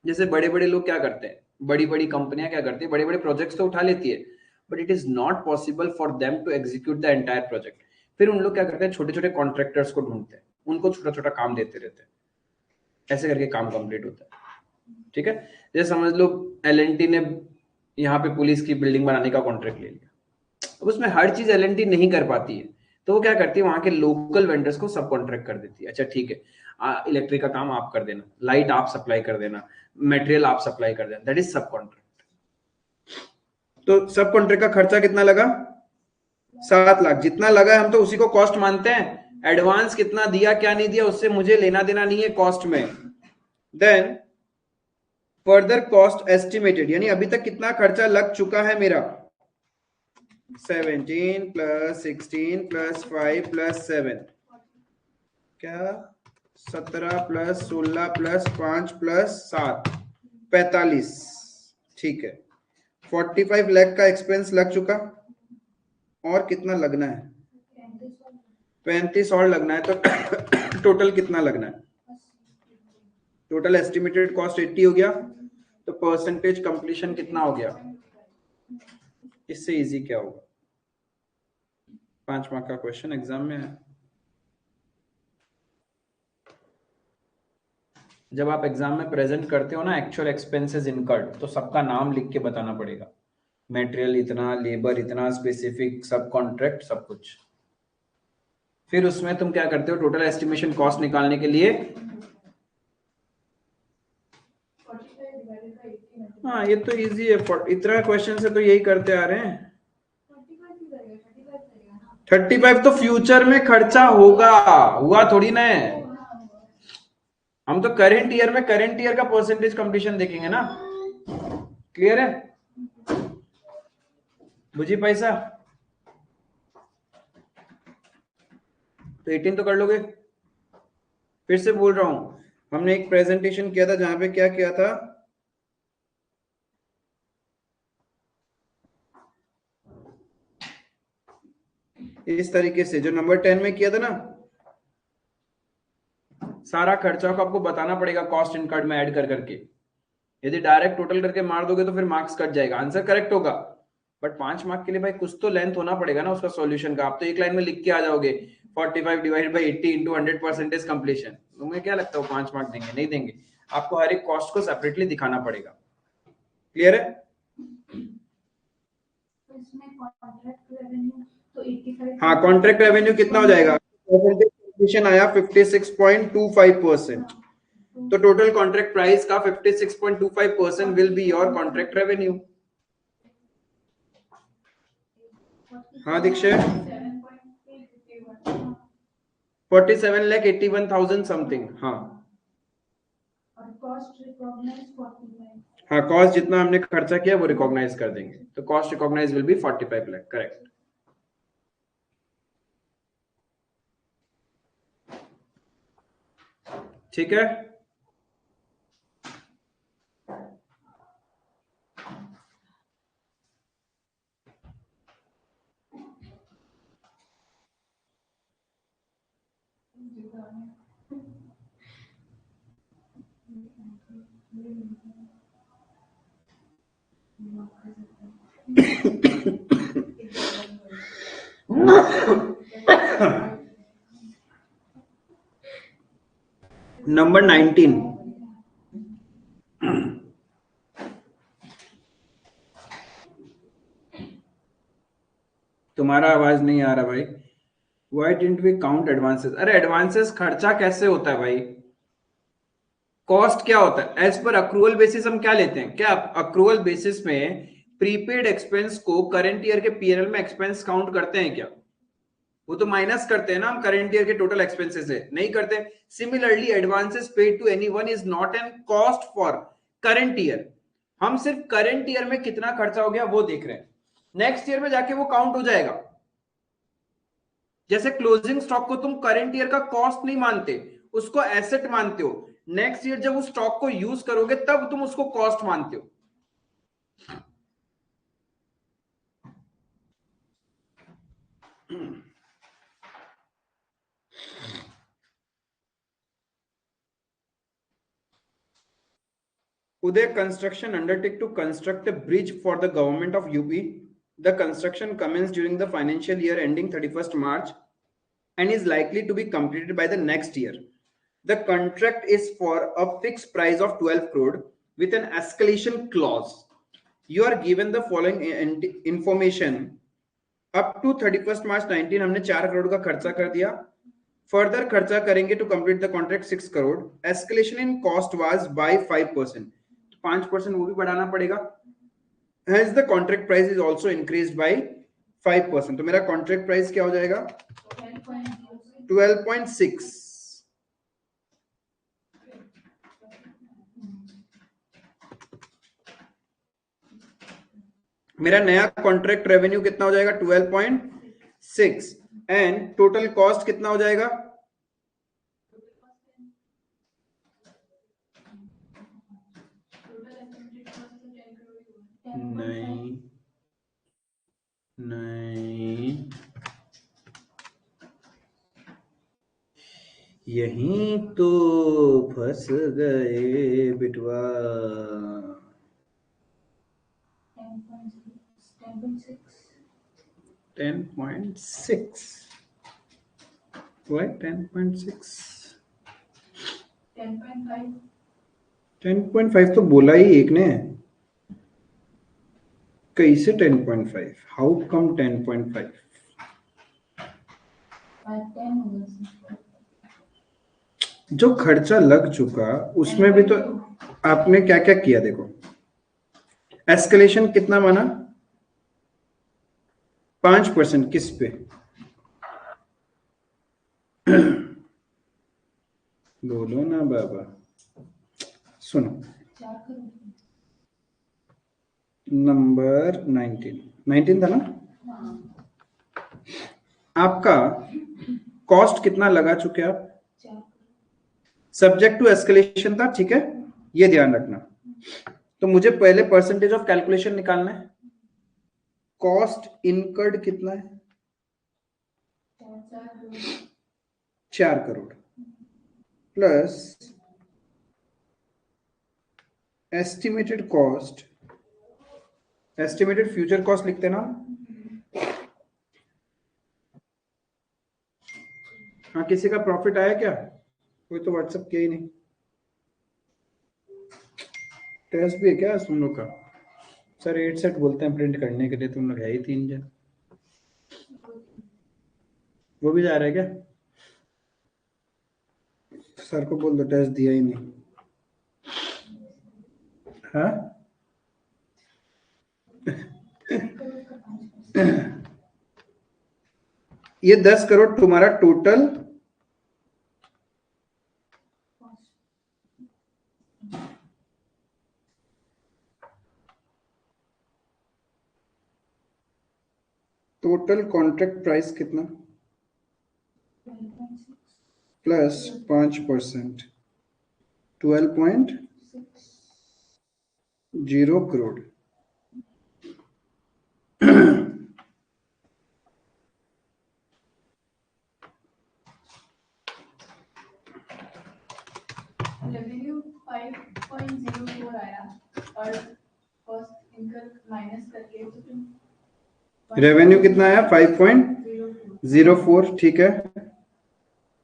जैसे बड़े बड़े लोग क्या करते हैं, बड़ी बड़ी कंपनियां क्या करती है, बड़े बड़े प्रोजेक्ट्स तो उठा लेती है but it is not possible for them to execute the entire project. फिर उन लोग क्या करते हैं, छोटे छोटे कॉन्ट्रैक्टर्स को ढूंढते हैं, उनको छोटा छोटा काम देते रहते हैं, ऐसे करके काम कंप्लीट होता है। ठीक है, जैसे समझ लो L&T ने यहाँ पे पुलिस की बिल्डिंग बनाने का कॉन्ट्रैक्ट ले लिया, अब उसमें हर चीज L&T नहीं कर पाती है, तो वो क्या करती है, वहां के लोकल वेंडर्स को सब कॉन्ट्रैक्ट कर देती है। अच्छा ठीक है, इलेक्ट्रिक का काम आप कर देना, लाइट आप सप्लाई कर देना, मटेरियल आप सप्लाई कर देना, दैट इज सब कॉन्ट्रैक्ट। तो सब कॉन्ट्रैक्ट का खर्चा कितना लगा, 7 लाख। जितना लगा हम तो उसी को कॉस्ट मानते हैं, एडवांस कितना दिया क्या नहीं दिया उससे मुझे लेना देना नहीं है कॉस्ट में। देन फर्दर कॉस्ट एस्टिमेटेड, यानी अभी तक कितना खर्चा लग चुका है मेरा, 17 प्लस 16 प्लस 5 प्लस 7, क्या 17 प्लस 16 प्लस 5 प्लस 7, 45। ठीक है, 45 लाख का एक्सपेंस लग चुका, और कितना लगना है, 35 और लगना है, तो टोटल कितना लगना है, टोटल एस्टिमेटेड कॉस्ट 80 हो गया, तो परसेंटेज कंप्लीशन कितना हो गया, इससे इजी क्या होगा, 5 मार्क का क्वेश्चन एग्जाम में है। जब आप एग्जाम में प्रेजेंट करते हो ना एक्चुअल एक्सपेंसेस इनकर्ड, तो सबका नाम लिख के बताना पड़ेगा, मटेरियल इतना, लेबर इतना, स्पेसिफिक, सब कॉन्ट्रैक्ट, सब कुछ। फिर उसमें तुम क्या करते हो, टोटल एस्टिमेशन कॉस्ट निकालने के लिए, हाँ ये तो इजी है, इतना क्वेश्चन से तो यही करते आ रहे हैं। 35 तो फ्यूचर में खर्चा होगा, हुआ थोड़ी ना है, हम तो करेंट ईयर में करेंट ईयर का परसेंटेज कंप्लीशन देखेंगे ना। क्लियर है, बुझी पैसा, तो 18 तो कर लोगे। फिर से बोल रहा हूं, हमने एक प्रेजेंटेशन किया था जहां पे क्या किया था, इस तरीके से, जो नंबर 10 में किया था ना, सारा खर्चा को आपको बताना पड़ेगा कॉस्ट इनकर्ड में ऐड कर करके। यदि डायरेक्ट टोटल करके मार दोगे तो फिर मार्क्स कट जाएगा, आंसर करेक्ट होगा, बट 5 मार्क के लिए भाई कुछ तो लेंथ होना पड़ेगा ना उसका सॉल्यूशन का। आप तो एक लाइन में लिख के आ जाओगे 45 डिवाइडेड बाय 80 इनटू 100% कंप्लीशन, तुम्हें क्या लगता है वो 5 मार्क देंगे? नहीं देंगे, आपको हर एक कॉस्ट को सेपरेटली दिखाना पड़ेगा। क्लियर है? हाँ, कॉन्ट्रैक्ट रेवेन्यू कितना हो जाएगा, परसेंटेज कंप्लीशन आया 56.25%, तो टोटल कॉन्ट्रैक्ट प्राइस का 56.25% will be your contract revenue. हाँ दीक्षित, 47,81,000 समथिंग। हाँ हाँ, कॉस्ट जितना हमने खर्चा किया वो रिकॉग्नाइज कर देंगे, तो cost recognise will be 45 lakh, correct. ठीक है, नंबर 19, तुम्हारा आवाज नहीं आ रहा भाई। Why didn't we count advances? अरे एडवांसेस खर्चा कैसे होता है भाई? कॉस्ट क्या होता है? एज पर अक्रूवल बेसिस हम क्या लेते हैं? क्या अक्रूवल बेसिस में प्रीपेड एक्सपेंस को करंट ईयर के पीएनएल में एक्सपेंस काउंट करते हैं क्या? वो तो माइनस करते हैं ना हम करंट ईयर के टोटल एक्सपेंसेस से, नहीं करते। Similarly advances paid to anyone is not an cost for current year, हम सिर्फ करंट ईयर में कितना खर्चा हो गया वो देख रहे हैं, नेक्स्ट ईयर में जाके वो काउंट हो जाएगा। जैसे क्लोजिंग स्टॉक को तुम करंट ईयर का कॉस्ट नहीं मानते, उसको एसेट मानते हो, नेक्स्ट ईयर जब उस स्टॉक को यूज करोगे तब तुम उसको कॉस्ट मानते हो। Uday Construction undertook to construct a bridge for the government of UP. The construction commenced during the financial year ending 31st March and is likely to be completed by the next year. The contract is for a fixed price of 12 crore with an escalation clause. You are given the following information. Up to 31 March 19 हमने 4 करोड़ का खर्चा कर दिया. Further खर्चा करेंगे to complete the contract 6 crore. Escalation in cost was by 5%. 5% वो भी बढ़ाना पड़ेगा. Hence the contract price is also increased by 5%. तो मेरा कॉन्ट्रैक्ट प्राइस क्या हो जाएगा? 12.6. मेरा नया कॉन्ट्रैक्ट रेवेन्यू कितना हो जाएगा? 12.6. एंड टोटल कॉस्ट कितना हो जाएगा? नहीं नहीं, यहीं तो फंस गए बिटवा. 10.6. Why 10.6? 10.5. 10.5 तो बोला ही एक ने. कैसे 10.5? How come 10.5? 10 होगा. जो खर्चा लग चुका उसमें भी तो आपने क्या क्या किया. देखो एस्केलेशन कितना माना? 5%. किस पे? बोलो ना बाबा. सुनो, 4 करोड़. नंबर 19 था ना. आपका कॉस्ट कितना लगा चुके आप? 4. सब्जेक्ट टू एस्केलेशन था. ठीक है, ये ध्यान रखना. तो मुझे पहले परसेंटेज ऑफ कैलकुलेशन निकालना है. कॉस्ट इनकर्ड कितना है? 4 crore plus estimated cost. Estimated future cost लिखते ना. हाँ, किसी का प्रॉफिट आया क्या? कोई तो व्हाट्सएप किया ही नहीं. टेस्ट भी है क्या तुम लोग का? सर 8 सेट बोलते हैं प्रिंट करने के लिए. तुम लोग है ही 3 जन. वो भी जा रहा है क्या? सर को बोल दो टेस्ट दिया ही नहीं. हाँ ये 10 करोड़ तुम्हारा टोटल कॉन्ट्रैक्ट प्राइस कितना? 12.6. प्लस 5%. 12.0 करोड़. रेवेन्यू 5.04 आया और कॉस्ट इनकर माइनस करके तो फिर रेवेन्यू कितना आया? 5.04. ठीक है,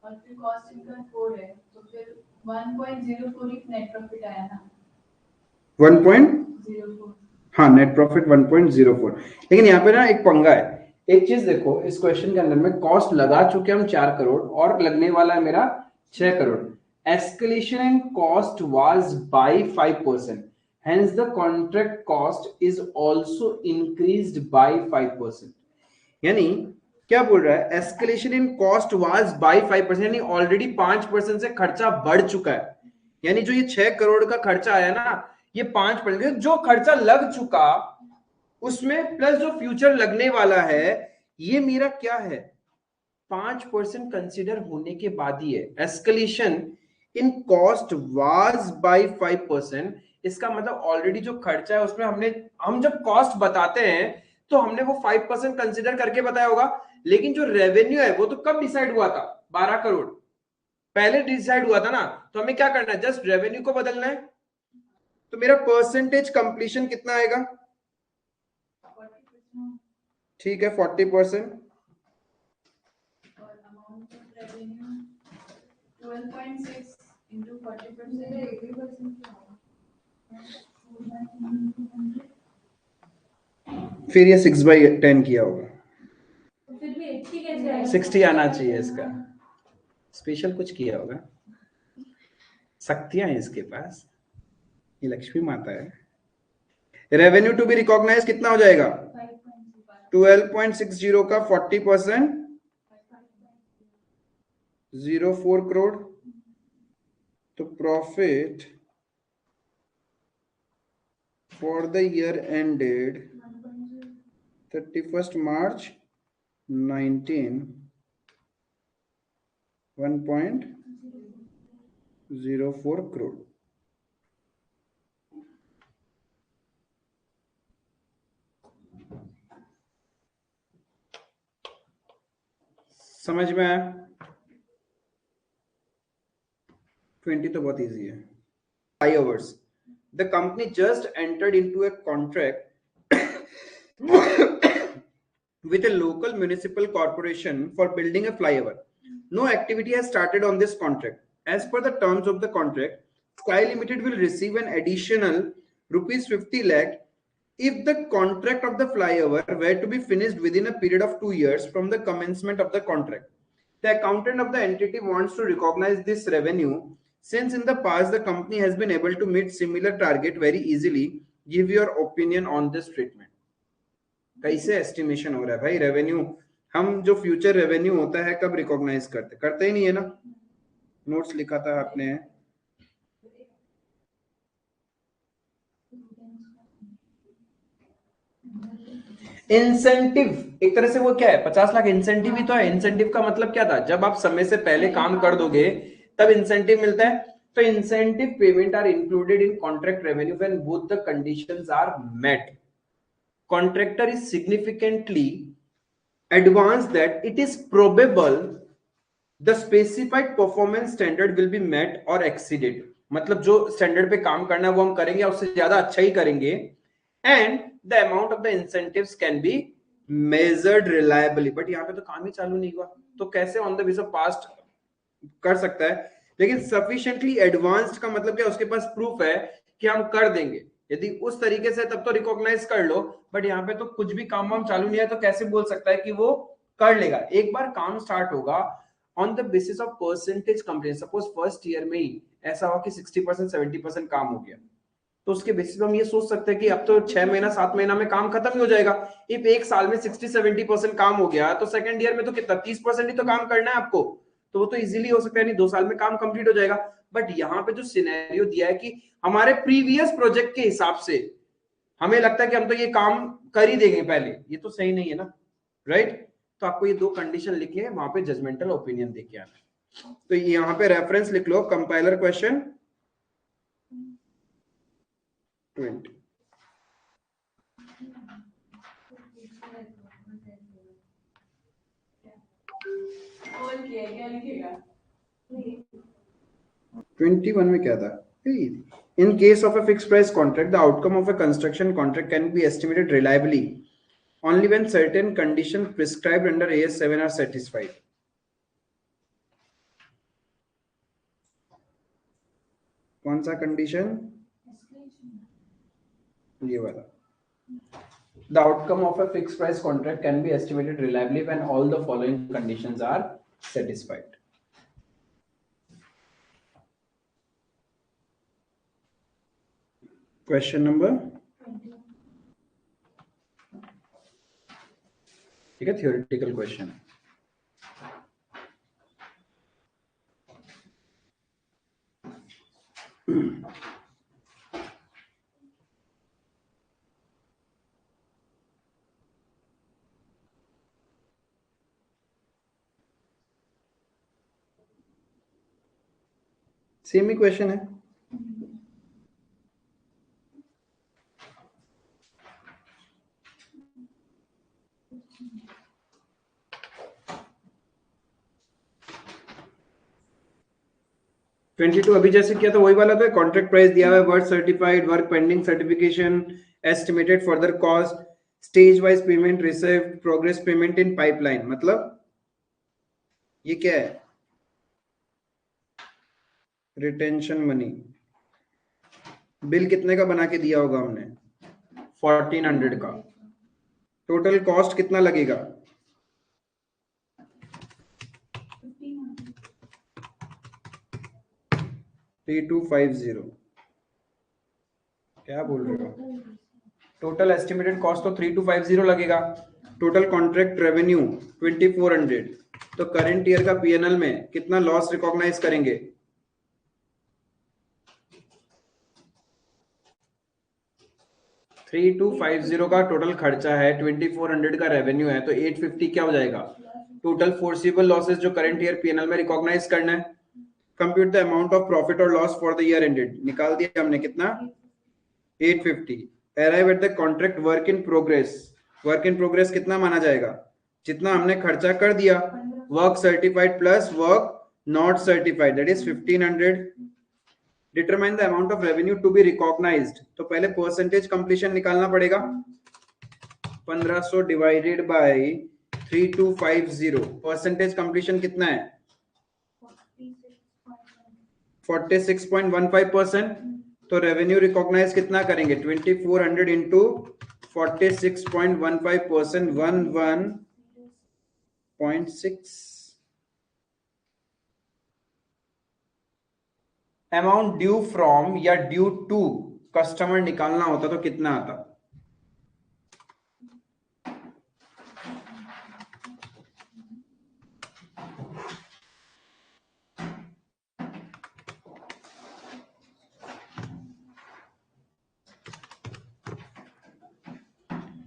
और फिर कॉस्ट इनकर 4 है तो फिर 1.04 ही नेट प्रॉफिट आया ना. 1.04. हाँ, नेट प्रॉफिट 1.04. लेकिन यहाँ पे ना एक पंगा है. एक चीज देखो, इस क्वेश्चन के अंदर में कॉस्ट लगा चुके हम 4 करोड़ और लगने वाला है मेरा 6 crore. Escalation in cost was by 5%. Hence the contract cost is also increased by 5%. यानी क्या बोल रहा है? Escalation in cost was by 5%. यानी ऑलरेडी 5% से खर्चा बढ़ चुका है. यानी जो ये 6 करोड़ का खर्चा आया ना, ये 5% जो खर्चा लग चुका उसमें प्लस जो फ्यूचर लगने वाला है, ये मेरा क्या है? 5% कंसिडर होने के बाद ही है. Escalation in cost was by 5%. इसका मतलब ऑलरेडी जो खर्चा है उसमें हम जब कॉस्ट बताते हैं तो हमने वो 5% कंसिडर करके बताया होगा. लेकिन जो रेवेन्यू है वो तो कब डिसाइड हुआ था? 12 करोड़ पहले डिसाइड हुआ था ना. तो हमें क्या करना है? जस्ट रेवेन्यू को बदलना है. तो मेरा परसेंटेज कंप्लीशन कितना आएगा? 40%. ठीक है, 40%. और अमाउंट 12.6 into 40%. 80% क्या होगा? फिर ये 6/10 किया होगा, तो फिर भी 80 कैसे आएगा? 60 आना चाहिए इसका, स्पेशल कुछ किया होगा, शक्तियां हैं इसके पास, ये लक्ष्मी माता है। रेवेन्यू टू बी रिकॉग्नाइज कितना हो जाएगा? 12.60 का 40% 04 करोड़। तो profit for the year ended 31st March 19, 1.04 crore. समझ में आया? 20 तो बहुत इजी है। Flyovers, the company just entered into a contract with a local municipal corporation for building a flyover. No activity has started on this contract. As per the terms of the contract, Sky Limited will receive an additional rupees 50 lakh if the contract of the flyover were to be finished within a period of 2 years from the commencement of the contract. The accountant of the entity wants to recognize this revenue since in the past the company has been able to meet similar target very easily. Give your opinion on this treatment. कैसे estimation हो रहा है भाई revenue? हम जो future revenue होता है कब रिकॉग्नाइज करते ही नहीं है ना। नोट्स लिखा था आपने, इंसेंटिव एक तरह से वो क्या है, 50 लाख इंसेंटिव ही तो है। इंसेंटिव का मतलब क्या था? जब आप समय से पहले काम कर दोगे तब इंसेंटिव मिलता है। तो incentive payment are included in contract revenue when both the conditions are met. Contractor is significantly advanced that it is probable the specified performance standard will be met or exceeded. मतलब जो standard पे काम करना है वो हम करेंगे, उससे ज्यादा अच्छा ही करेंगे. And the amount of the incentives can be measured reliably. But यहाँ पे तो काम ही चालू नहीं हुआ, तो कैसे on the basis of past कर सकता है? लेकिन सफिशिएंटली एडवांस्ड का मतलब क्या? उसके पास प्रूफ है कि हम कर देंगे. यदि उस तरीके से तब तो रिकॉग्नाइज कर लो, बट यहाँ पे तो कुछ भी काम वाम चालू नहीं है, तो कैसे बोल सकता है कि वो कर लेगा? एक बार काम स्टार्ट होगा on the basis of percentage complete. Suppose first year में ही ऐसा हुआ कि 60% 70% काम हो गया, तो उसके बेसिस पे हम ये सोच सकते हैं कि अब तो 6 महीना 7 महीना में काम खत्म ही हो जाएगा. इफ एक साल में 60-70% काम हो गया, तो सेकंड ईयर में तो कितना 30% ही तो काम करना है आपको, तो वो तो इजीली हो सकता है, नहीं 2 साल में काम कंप्लीट हो जाएगा. बट यहाँ पे जो सिनेरियो दिया है कि हमारे प्रीवियस प्रोजेक्ट के हिसाब से हमें लगता है कि हम तो ये काम कर ही देंगे पहले, ये तो सही नहीं है ना, राइट? तो आपको ये दो कंडीशन लिखे हैं, वहां पे जजमेंटल ओपिनियन देके आना. तो यहाँ पे रेफरेंस लिख लो, कंपाइलर क्वेश्चन 20. और क्या लिखेगा? 21 में क्या था? In case of a fixed price contract, the outcome of a construction contract can be estimated reliably only when certain conditions prescribed under AS7 are satisfied. कौन सा कंडीशन? ये वाला. The outcome of a fixed price contract can be estimated reliably when all the following conditions are satisfied. Question number, ठीक है, theoretical question. Same ही question है. Twenty two अभी जैसे किया था वही वाला तो. कॉन्ट्रैक्ट प्राइस दिया हुआ है, work certified, work pending certification, estimated further cost, stage wise payment received, progress payment in pipeline. मतलब ये क्या है? रिटेंशन मनी, बिल कितने का बना के दिया होगा हमने? 1400 का। टोटल कॉस्ट कितना लगेगा? 3250। क्या बोल रहे हो? टोटल एस्टिमेटेड कॉस्ट तो 3250 लगेगा। Total contract revenue 2400। तो करंट ईयर का पीएनएल में कितना लॉस रिकॉग्नाइज करेंगे? 3250 का टोटल खर्चा है, 2400 का रेवेन्यू है, तो 850 क्या हो जाएगा? टोटल फोर्सिबल लॉसेस जो करंट ईयर पीएनएल में रिकॉग्नाइज करना है। Compute the amount of profit और loss for the year ended, निकाल दिया हमने कितना? 850। Arrive at the contract work in progress, work in progress कितना माना जाएगा? जितना हमने खर्चा कर दिया, work certified plus work not certified, that is 1500। Determine the amount of revenue to be recognised, तो पहले परसेंटेज कंप्लीशन निकालना पड़ेगा। 1500 डिवाइडेड बाय 3250, परसेंटेज कंप्लीशन कितना है? 46.15%। तो रेवेन्यू रिकॉग्नाइज कितना करेंगे? 2400 इंटू 46.15%, 11.6। अमाउंट ड्यू फ्रॉम या ड्यू टू कस्टमर निकालना होता तो कितना आता?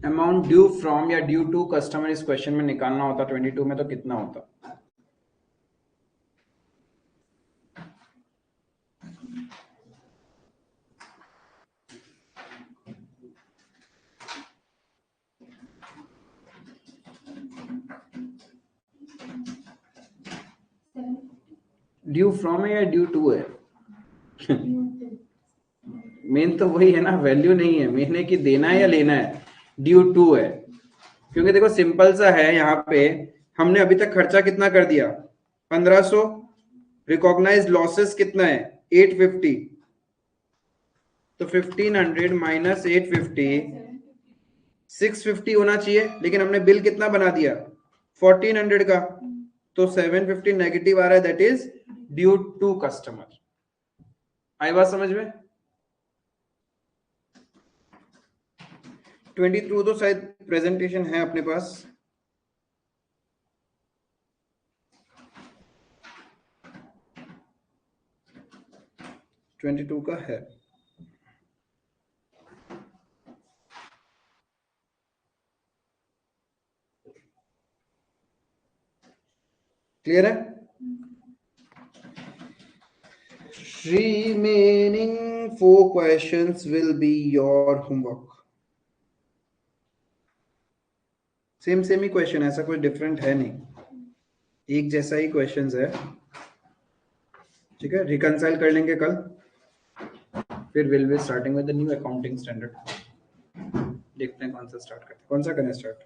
अमाउंट ड्यू फ्रॉम या ड्यू टू कस्टमर इस क्वेश्चन में निकालना होता 22 में, तो कितना होता? ड्यू फ्रॉम है या ड्यू टू है? मेन तो वही है ना, वैल्यू नहीं है मेन, है कि देना है या लेना है। ड्यू टू है, क्योंकि देखो सिंपल सा है, यहाँ पे हमने अभी तक खर्चा कितना कर दिया? 1500। रिकॉग्नाइज लॉसेस कितना है? 850। तो 1500 माइनस 850, 650 होना चाहिए, लेकिन हमने बिल कितना बना दिया? 1400 का। तो 750 नेगेटिव आ रहा है, that is due to customer. आई बात समझ में? 22 तो शायद प्रेजेंटेशन है अपने पास। ट्वेंटी टू का है। क्लियर है? Remaining 4 questions will be your homework. Same he question, ऐसा कोई डिफरेंट है नहीं, एक जैसा ही क्वेश्चंस है। ठीक है, रिकंसाइल कर लेंगे कल, फिर will be starting with the new accounting standard. देखते हैं कौन सा स्टार्ट करते हैं, कौन सा करें स्टार्ट?